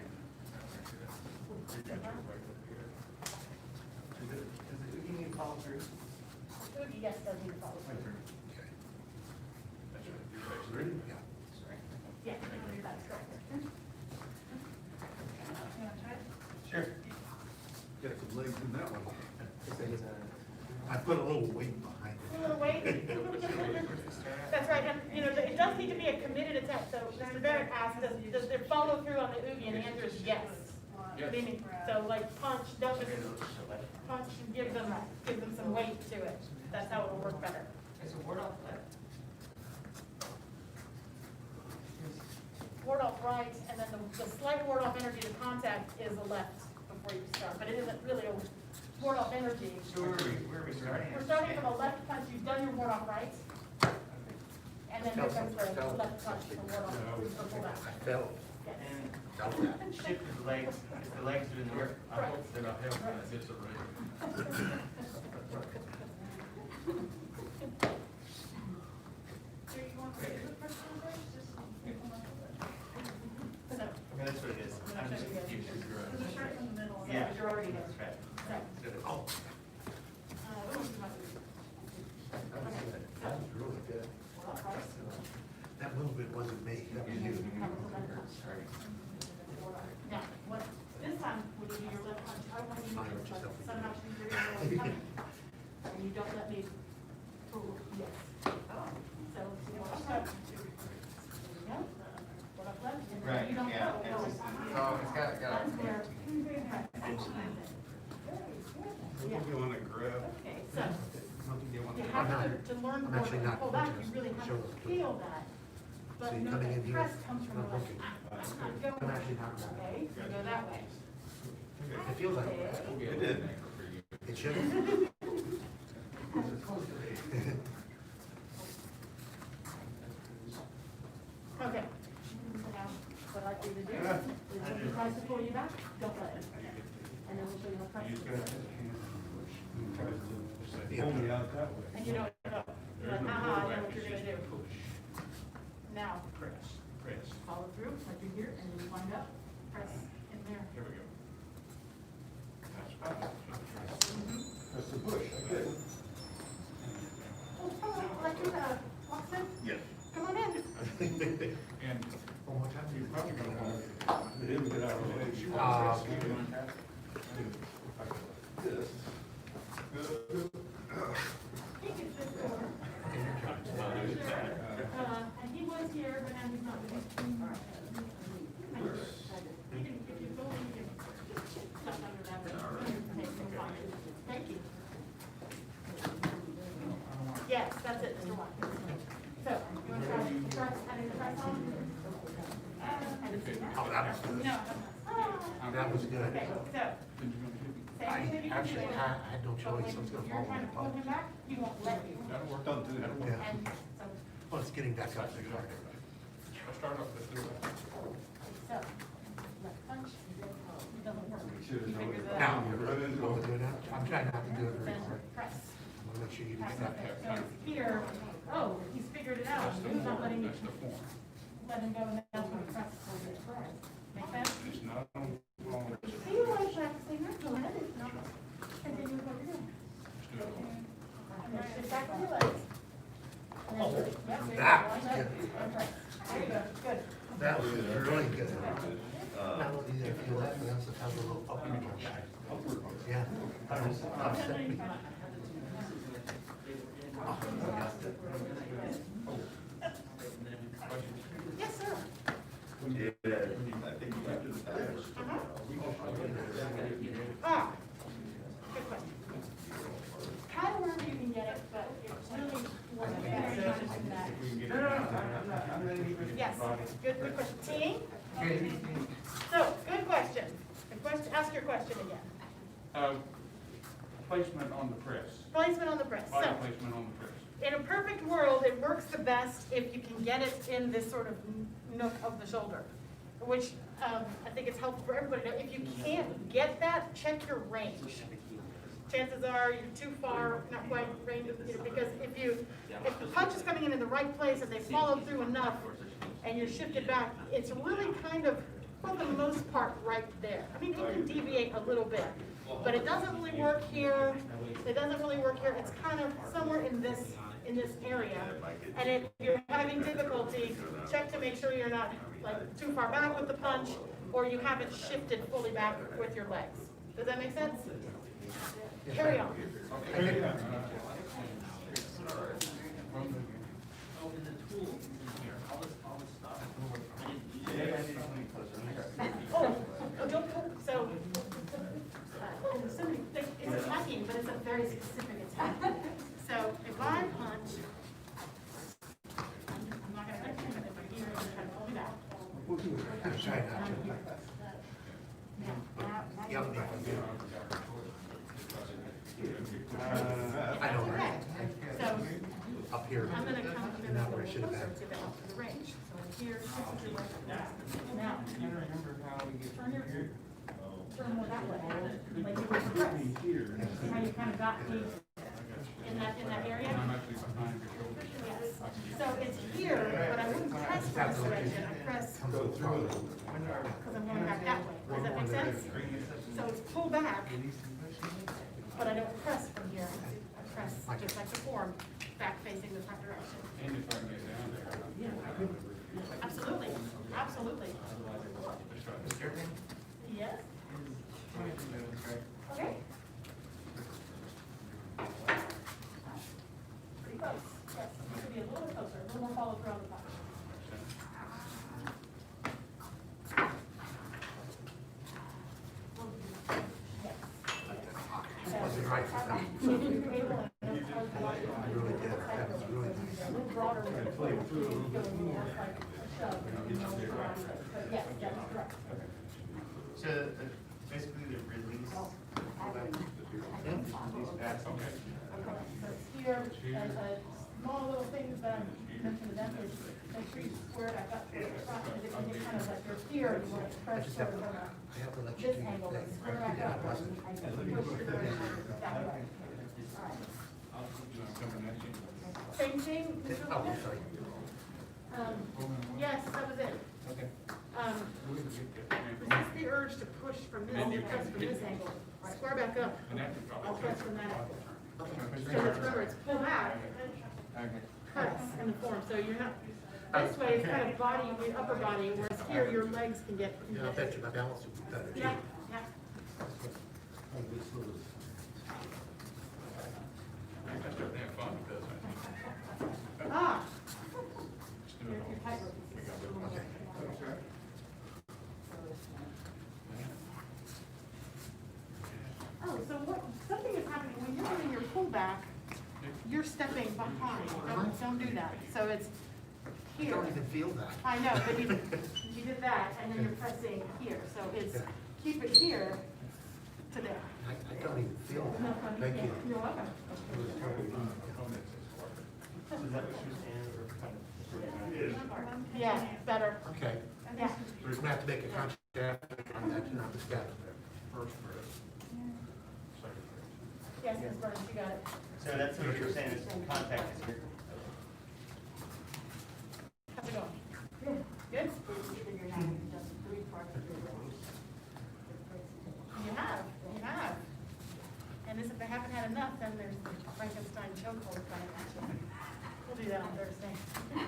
Does the Oogie need to follow through? Oogie, yes, does need to follow through. Ready? Yeah, that's correct. Sure. Got some legs in that one. There's I put a little weight behind A it. little weight. That's right, and, you know, it does need to be a committed attack, so Mr. Barrett asked, does there follow through on the Oogie, and the answer is yes. Meaning, so like punch, don't just punch and give them some weight to it, that's how it'll work better. There's a word off left. Ward off right, and then the slight ward off energy to contact is a left before you start, but it isn't really a ward off energy. So where are we starting? We're starting from a left punch, you've done your ward off right, and then here comes the left punch for ward off, for pull back. Felt. Yes. And shift the legs, if the legs are in the work, I hope they're not helping, I guess it right. So you want to do the first one first, just come up with it. So, Okay, that's what it is. I'm just confused. There's a shirt in the middle. yeah, but you're already there. That's right. So, Oh, what was the message? that was really good. Ward off right. That movement wasn't me, that was you. Sorry. Now, what, this time, when you do your left punch, I want you to Fine, just just like, help me. somehow she's very well coming. And you don't let me pull, yes. So, you know, up. There you go. What up left, and then Right, you don't yeah. go. It's got That's where. What do you wanna grab? Okay, so, Something you want you to? have not- to learn I'm to actually not pull back, punching you us. really have Show to us. feel that. But See, know coming that in here, press comes from the not left. looking. I'm not going I'm actually not that grabbing. way, so go that way. It feels like Okay. that. It did. It should. Okay. So now, what I'd like you to do is when he tries to pull you back, don't let him. And then we'll show you how press He's is. got his hand. He tries to pull me out that way. And you don't know. You're like, haha, I know what you're gonna do. Now, Press, press. follow through, like you're here, and then you wind up, press in there. Here we go. That's fine. That's the bush, I get it. Oh, hello, like you, Watson, Yes. come on in. And One more time. you're probably gonna want It didn't get out of the way. to. This. He gets this door. And he was here, but now he's not. He can, if you go, you can stuff under that. Thank you. Yes, that's it, Mr. Watkins. So, you want to try the press, having the press on? Oh, that was good. No. That was good. Okay, so. I same thing that you actually did. had no But choice, I when was gonna you're follow trying the to pull him punch. back, he won't let you. That'll work on too. Yeah. And so, Well, it's getting back up. I'll start off with the. so, left punch, it doesn't work. Should've He known figures it. it Now, out. you're ready to go with it now? I'm trying not to do it very Then hard. press. I'm gonna make sure you Press get up that. there. So it's here, oh, he's figured it out. That's the He's not form, letting you that's the form. let him go, and that's when he presses for the press. Make sense? It's not on, on, See, you like practicing, that's go ahead, it's not, continue with what you're doing. just do it. And then sit back on your legs. And then, yep, there you go. that was Line up good. and press. There you go, good. That was really good. Not only did I feel that, but I also felt a little upward punch. Yeah. I was upset me. Yes, sir. I think you got to the tires. Ah, good question. Kind of wherever you can get it, but it's really worth it better than that. Yes, good question. T? So, good question. Ask your question again. Placement on the press, Placement on the press. body So, placement on the press. in a perfect world, it works the best if you can get it in this sort of nook of the shoulder. which, I think it's helpful for everybody to know. If you can't get that, check your range. Chances are you're too far, not quite range, because if the punch is coming in the right place and they followed through enough and you're shifted back, it's really kind of, for the most part, right there. I mean, you can deviate a little bit, but it doesn't really work here. It doesn't really work here. It's kind of somewhere in this area. And if you're having difficulty, check to make sure you're not like too far back with the punch, or you haven't shifted fully back with your legs. Does that make sense? Carry on. Oh, and the tool in here, all this stuff. Don't pull, so, it's attacking, but it's a very specific attack. So if I punch, I'm not gonna hit you, but if I'm here, you're trying to pull me back. Try not to. Yep. I know, Okay, right? so Up here. I'm gonna come up here Not a where I little should have closer been. to the range. So in here, shift it to right. Now, turn more that way, like you would press. See how you kind of got me in that area? I'm actually behind your shoulder. Yes. So it's here, but I wouldn't press from this direction. I press Go through. because I'm going back that way. Does that make sense? So it's pull back, but I don't press from here. I press just like the form, back facing the front direction. And if I can get down there. Absolutely, absolutely. Yes? Okay. Pretty close, yes. It should be a little bit closer, a little more follow through on the punch. Yes. Wasn't right for them. So if you're able to- I really did. That was really nice. A little broader with the foot, so you feel more like a shove, and you know, but yes, that's correct. So basically the release. These pads. Okay, so it's here, and small little things that I mentioned to them is make sure you square it back up to the front, and if you get kind of like you're here, you want to I press just sort have of to, from I have to let you this do your angle, thing. and square back Yeah, up. it wasn't. I push your that way. All right. Coming at you. Same thing, Mr. Oh, Lucas? sorry. Yes, that was it. Okay. Resist the urge to push from this, and press from this angle. Square back up. I'll press from that angle. So it's, remember, it's pull back, press in the form, so you're not, this way it's kind of body, your upper body, whereas here your legs can get. Yeah, I bet you my balance would be better too. Yeah, yeah. I started having fun because Ah. I Your tightrope is a little more- Okay. Oh, so what, something is happening, when you're doing your pullback, you're stepping behind, don't do that, so it's I here. don't even feel that. I know, but you did that, and then you're pressing here, so it's, keep it here to there. I don't even feel that. Thank you. You're welcome. Yeah, better, Okay. yeah. We're gonna have to make a conscious effort on that, not the step. Yes, Ms. Burns, you got it. So that's what you're saying is contact is here. How's it going? Good? You have. And this, if I haven't had enough, then there's the Frankenstein chokehold coming at you. We'll do that on Thursday.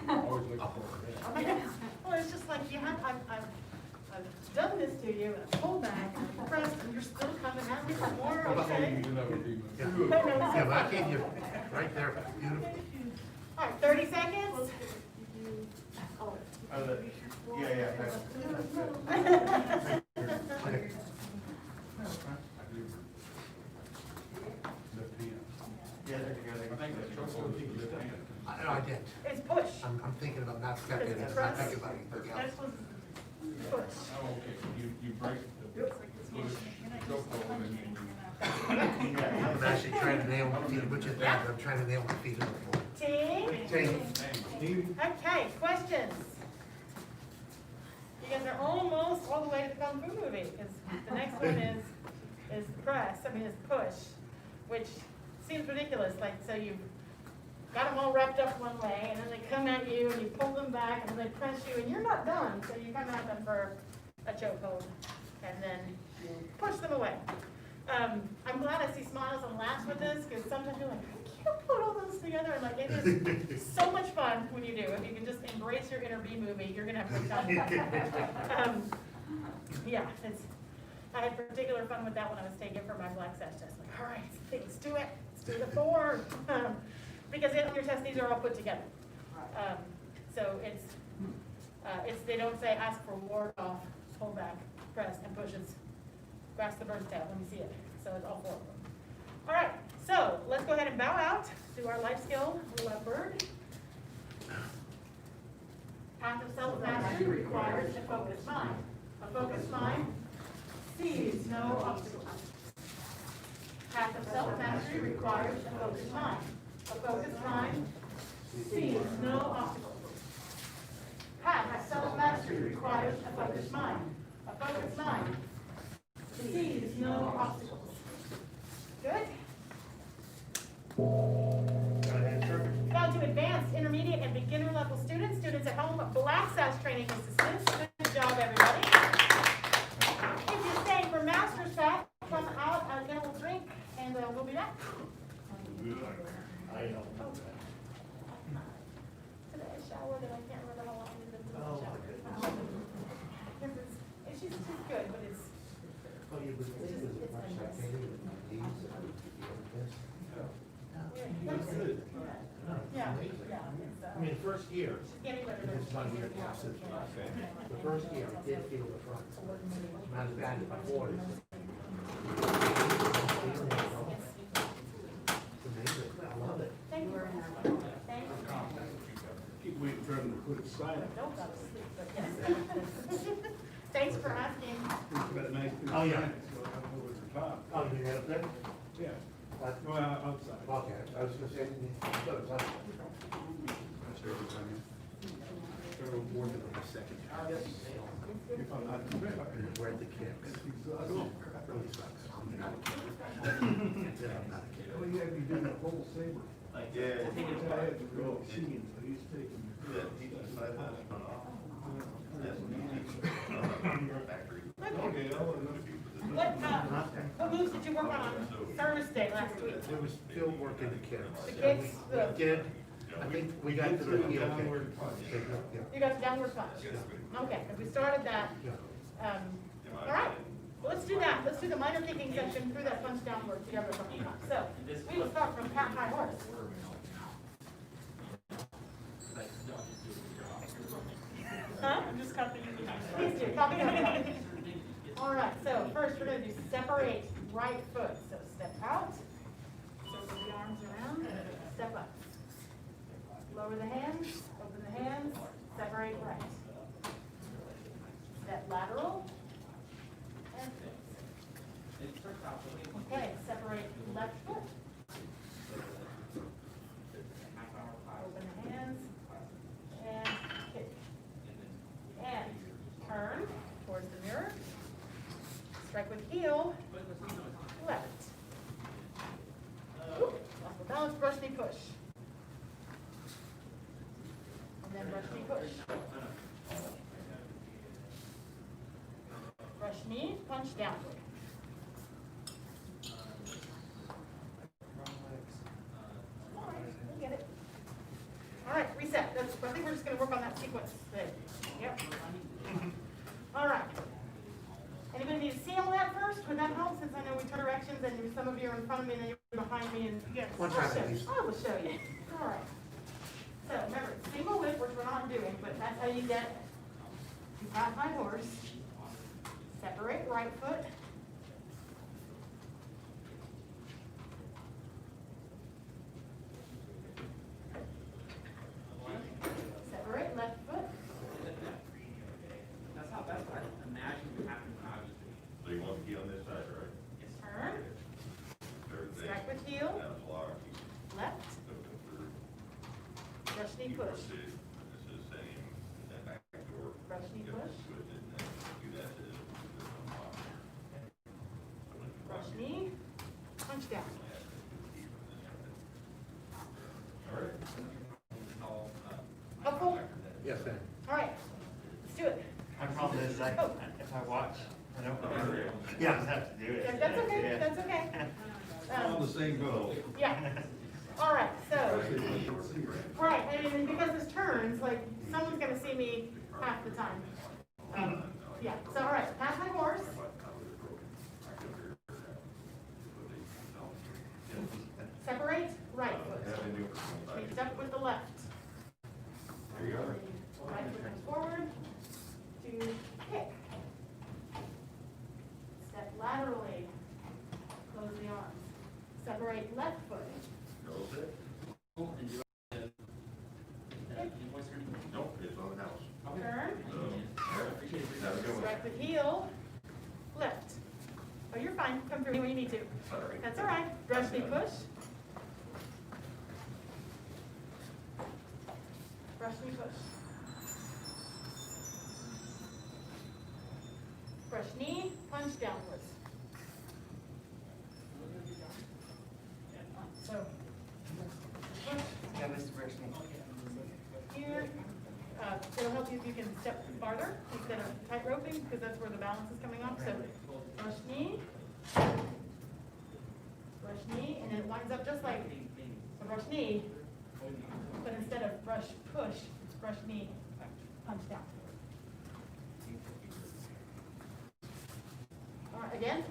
always looking for it. Well, it's just like, I've done this to you, and I pulled back, and I pressed, and you're still coming at me for more, okay? You know, it'd be- Yeah, yeah, but I gave you right there, beautiful. All right, 30 seconds. Oh, yeah. Okay. Left hand. Yeah, there you go. I think that's chokehold is left hand. I didn't. It's push. I'm thinking about not stepping, and not thinking about anything else. That's what, push. Oh, okay, you break the push, chokehold, and then you. I'm actually trying to nail my feet, which is bad, but I'm trying to nail my feet on the floor. Team? Team. Okay, questions? You guys are almost all the way to the Kung Fu movie, because the next one is press, is push, which seems ridiculous, like, so you've got them all wrapped up one way, and then they come at you, and you pull them back, and then they press you, and you're not done, so you come at them for a chokehold, and then you push them away. I'm glad I see smiles and laughs with this, because sometimes you're like, I can't put all those together, and like, it is so much fun when you do. If you can just embrace your inner B movie, you're gonna have a good time. Yeah, I had particular fun with that when I was taking for my black sash test. Like, all right, let's do it. Let's do the 4. Because in your test, these are all put together. So they don't say ask for ward off, hold back, press, and pushes. Grasp the bird's tail. Let me see it. So it's all 4 of them. All right, so let's go ahead and bow out. Do our life skill, leopard. Path of self-mastery requires a focused mind. A focused mind sees no obstacles. Path of self-mastery requires a focused mind. A focused mind sees no obstacles. Path of self-mastery requires a focused mind. A focused mind sees no obstacles. Good. Down to advanced, intermediate, and beginner level students. Students at home, black sash training assistants. Good job, everybody. If you're staying for master's path, come out and get a little drink, and we'll be back. I know. Today I showered, and I can't remember how long we've been Oh, doing my the shower. goodness. She's good, but it's. Oh, you would think it was a much like painting with my knees and this. That's good. Yeah, Amazing. yeah. It's, I mean, first year, getting better. it's 1 year classes. The first year, I did feel the front. Not as bad as my 40s. It's amazing. I love it. Thank you. Thank you. Keep waiting for him to put it silent. Don't go to sleep, but yes. Thanks for asking. It's got a nice big Oh, yeah. sign, so I don't know what's the top. Oh, you had it there? Yeah, What? no, outside. Okay, I was gonna say, I thought it was up. That's every time. Federal board of the second. If I'm not correct. Where the kicks. Cool. That really sucks. Yeah, I'm not a kid. Well, yeah, we did a whole saber. Yeah. I had to go machines, but he's taking. Okay, I'll. What moves did you work on Thursday last week? There was still work in the kids. The kicks, We did, I think we got to the heel Downward kick. punch. Yeah. You got the downward punch? Okay, if we started that, Yeah. all right, well, let's do that. Let's do the minor kicking section through that punch downward together a couple times. So, we will start from pat high horse. Huh? I'm just copying you. Please do, copy me. All right, so first we're gonna do separate right foot. So step out, circle the arms around, step up. Lower the hands, open the hands, separate right. Step lateral, and okay, separate left foot. Open the hands, and kick. And turn towards the mirror. Strike with heel, left. Off the balance, brush knee push. And then brush knee push. Brush knee, punch downward. All right, we'll get it. All right, reset. I think we're just gonna work on that sequence today. Yep. All right. Anybody need to see all that first? Would that help, since I know we turn directions and some of you are in front of me and you're behind me and yes. One time, I'll please. I will show you. All right. So remember, single whip, which we're not doing, but that's how you get to pat high horse. Separate right foot. Separate left foot. That's what I imagine would happen when I was doing it. So you want to be on this side, right? Turn. Everything. Strike with heel. Down the block. Left. Brush knee push. This is saying that back door. Brush knee push. Switch it. punch down. Helpful? Yes, ma'am. All right, let's do it. My problem is like, Oh. if I watch, I don't remember. Yeah. I just have to do it. Yeah, that's okay, that's okay. All the same goal. Yeah. All right, so, right, and because this turns, like, someone's gonna see me half the time. Yeah, so, all right, pass my horse. Separate right foot. Meets up with the left. There you go. Right foot comes forward to kick. Step laterally. Close the arms. Separate left foot. Knows it? Nope, it's on the house. Turn. Have a good one. Strike the heel. Lift. Oh, you're fine. Come through when you need to. Sorry. That's all right. Brush knee push. Brush knee push. Brush knee, punch downwards. So, push Yeah, Mr. Bershman. here. It'll help you if you can step farther instead of tight roping, because that's where the balance is coming off. So, brush knee, and then it winds up just like a brush knee, but instead of brush push, it's brush knee, punch down. All right, again.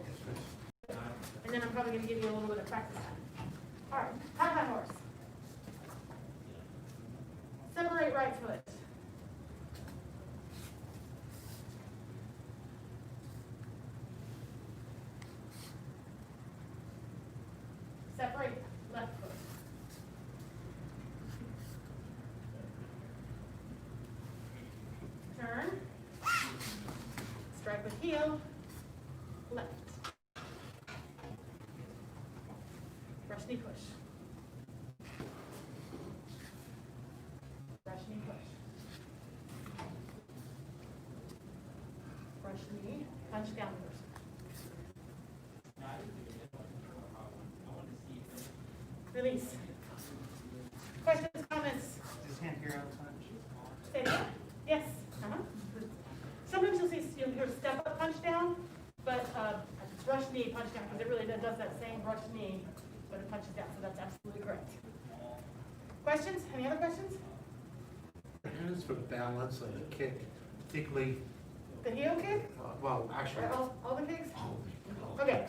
And then I'm probably going to give you a little bit of practice time. All right, high horse. Separate right foot. Separate left foot. Turn. Strike with heel. Left. Brush knee push. Brush knee push. Brush knee, punch downwards. Release. Questions, comments? Does hand here all the time? Say it again. Yes. Sometimes you'll hear step up, punch down, but brush knee, punch down, because it really does that same brush knee, but it punches down, so that's absolutely correct. Questions? Any other questions? Hands for balance on the kick, particularly, The heel kick? well, actually. Or all the kicks? Oh, Okay.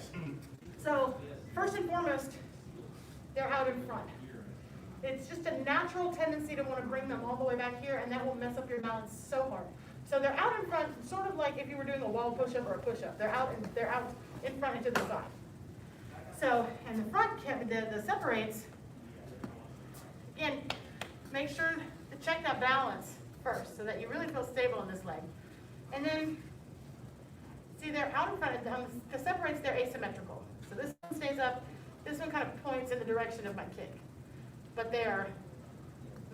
So, first and foremost, they're out in front. It's just a natural tendency to want to bring them all the way back here, and that will mess up your balance so hard. So they're out in front, sort of like if you were doing a wall push-up or a push-up. They're out in front and to the side. So, and the front, the separates, again, make sure to check that balance first so that you really feel stable in this leg. And then, see, they're out in front, the separates, they're asymmetrical. So this one stays up, this one kind of points in the direction of my kick. But they are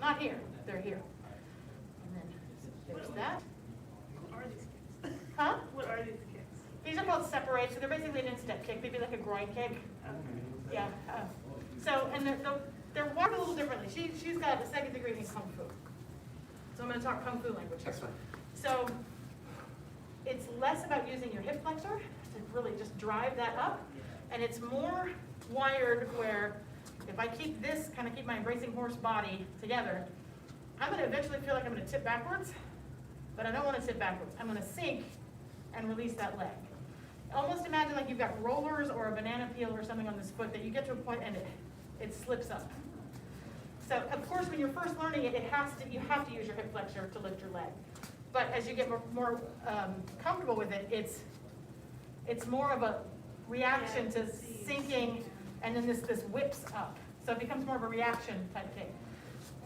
not here, they're here. And then there's that. What are these kicks? Huh? What are these kicks? These are called separate, so they're basically an instep kick, maybe like a groin kick. Yeah. So, and they're worked a little differently. She's got a second degree in Kung Fu. So I'm going to talk Kung Fu language here. That's fine. So it's less about using your hip flexor to really just drive that up, and it's more wired where if I keep this, kind of keep my embracing horse body together, I'm going to eventually feel like I'm going to tip backwards, but I don't want to tip backwards. I'm going to sink and release that leg. Almost imagine like you've got rollers or a banana peel or something on this foot that you get to a point and it slips up. So of course when you're first learning it, you have to use your hip flexor to lift your leg. But as you get more comfortable with it, it's more of a reaction to sinking, and then this whips up. So it becomes more of a reaction type thing.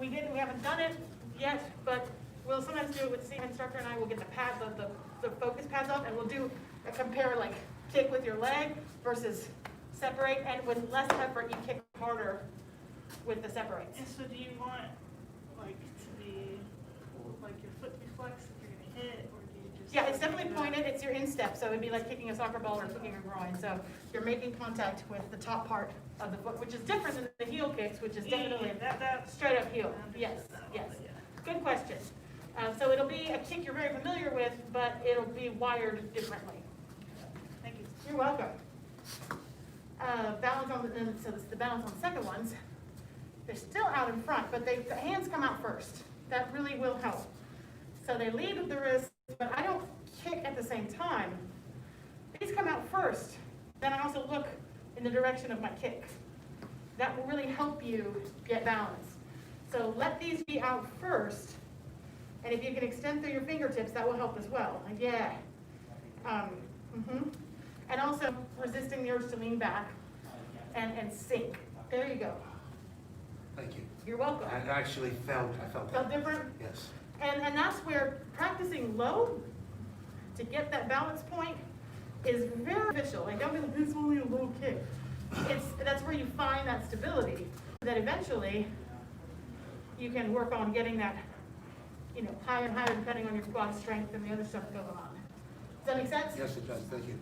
We haven't done it yet, but we'll sometimes do it with the same instructor and I will get the pads, the focus pads up, and we'll do a compare like kick with your leg versus separate, and with less effort you kick harder with the separates. And so do you want like to be like your foot be flexed if you're gonna hit, or do you just Yeah, it's definitely pointed, it's your instep, so it'd be like kicking a soccer ball or kicking a groin. So you're making contact with the top part of the foot, which is different than the heel kicks, which is definitely straight up heel. Yes, yes. Good question. So it'll be a kick you're very familiar with, but it'll be wired differently. Thank you. You're welcome. Balance on the, and so this is the balance on the second ones. They're still out in front, but the hands come out first. That really will help. So they lead with the wrist, but I don't kick at the same time. These come out first. Then I also look in the direction of my kick. That will really help you get balance. So let these be out first. And if you can extend through your fingertips, that will help as well. Yeah. And also resisting the urge to lean back and sink. There you go. Thank you. You're welcome. I actually felt Felt that. different? Yes. And that's where practicing low to get that balance point is very beneficial. Like, don't be like, it's only a low kick. That's where you find that stability, that eventually you can work on getting that, you know, higher and higher depending on your quad strength and the other stuff going on. Does that make sense? Yes, it does. Thank you.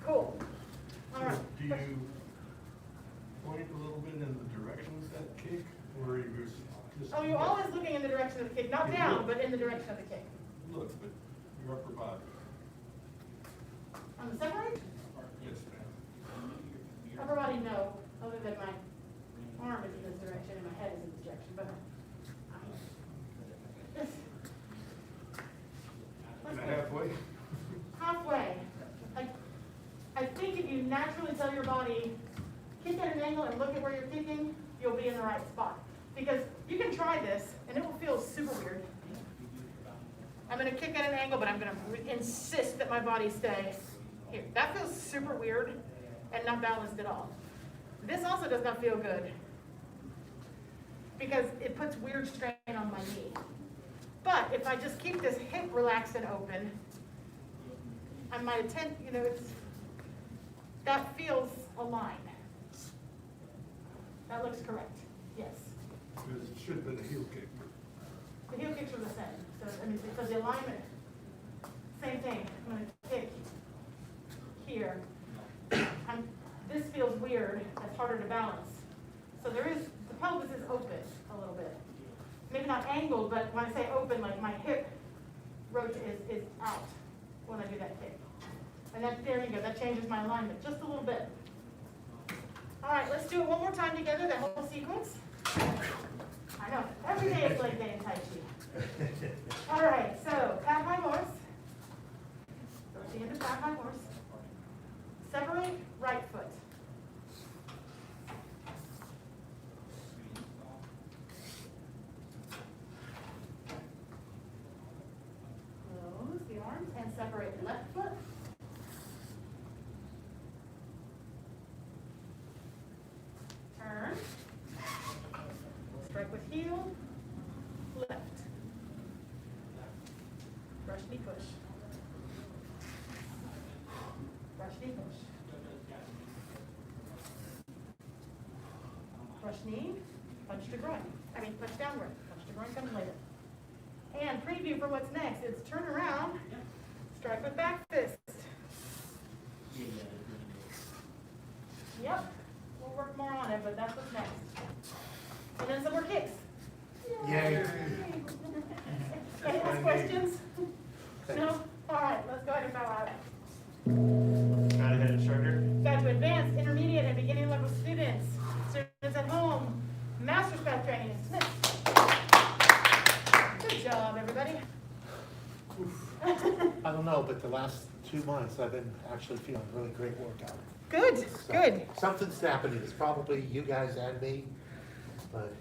Cool. All right. Do you point a little bit in the direction of that kick, or are you just? Oh, you're always looking in the direction of the kick, not You down, look. but in the direction of the kick. Look, but your upper body. On the separate? Yes, ma'am. Upper body, no, other than my arm is in this direction and my head is in this direction, but. Kind of halfway. Halfway. I think if you naturally tell your body, kick at an angle and look at where you're kicking, you'll be in the right spot. Because you can try this and it will feel super weird. I'm gonna kick at an angle, but I'm gonna insist that my body stay here. That feels super weird and not balanced at all. This also does not feel good because it puts weird strain on my knee. But if I just keep this hip relaxed and open, I might attend, you know, that feels aligned. That looks correct, yes. Because it should have been a heel kick. The heel kicks are the same, so, I mean, because the alignment, same thing, I'm gonna kick here. This feels weird, it's harder to balance. So the pelvis is open a little bit. Maybe not angled, but when I say open, like my hip is out when I do that kick. And there you go, that changes my alignment just a little bit. All right, let's do it one more time together, that whole sequence. I know, every day is leg day in Tai Chi. All right, so calf high horse. So at the end of calf high horse. Separate right foot. Close the arms and separate left foot. Turn. Strike with heel. Left. Brush knee push. Brush knee push. Brush knee, punch to groin. Punch downward. Punch to groin comes later. And preview for what's next is turn around, strike with back fist. Yep, we'll work more on it, but that's what's next. And then some more kicks. Yay. Any last questions? No? All right, let's go ahead and bow out. Got a head instructor? Got to advanced, intermediate, and beginning level students. Students at home, master's back training is next. Good job, everybody. I don't know, but the last 2 months I've been actually feeling really great workout. Good, So, good. Something's happening. It's probably you guys and me, but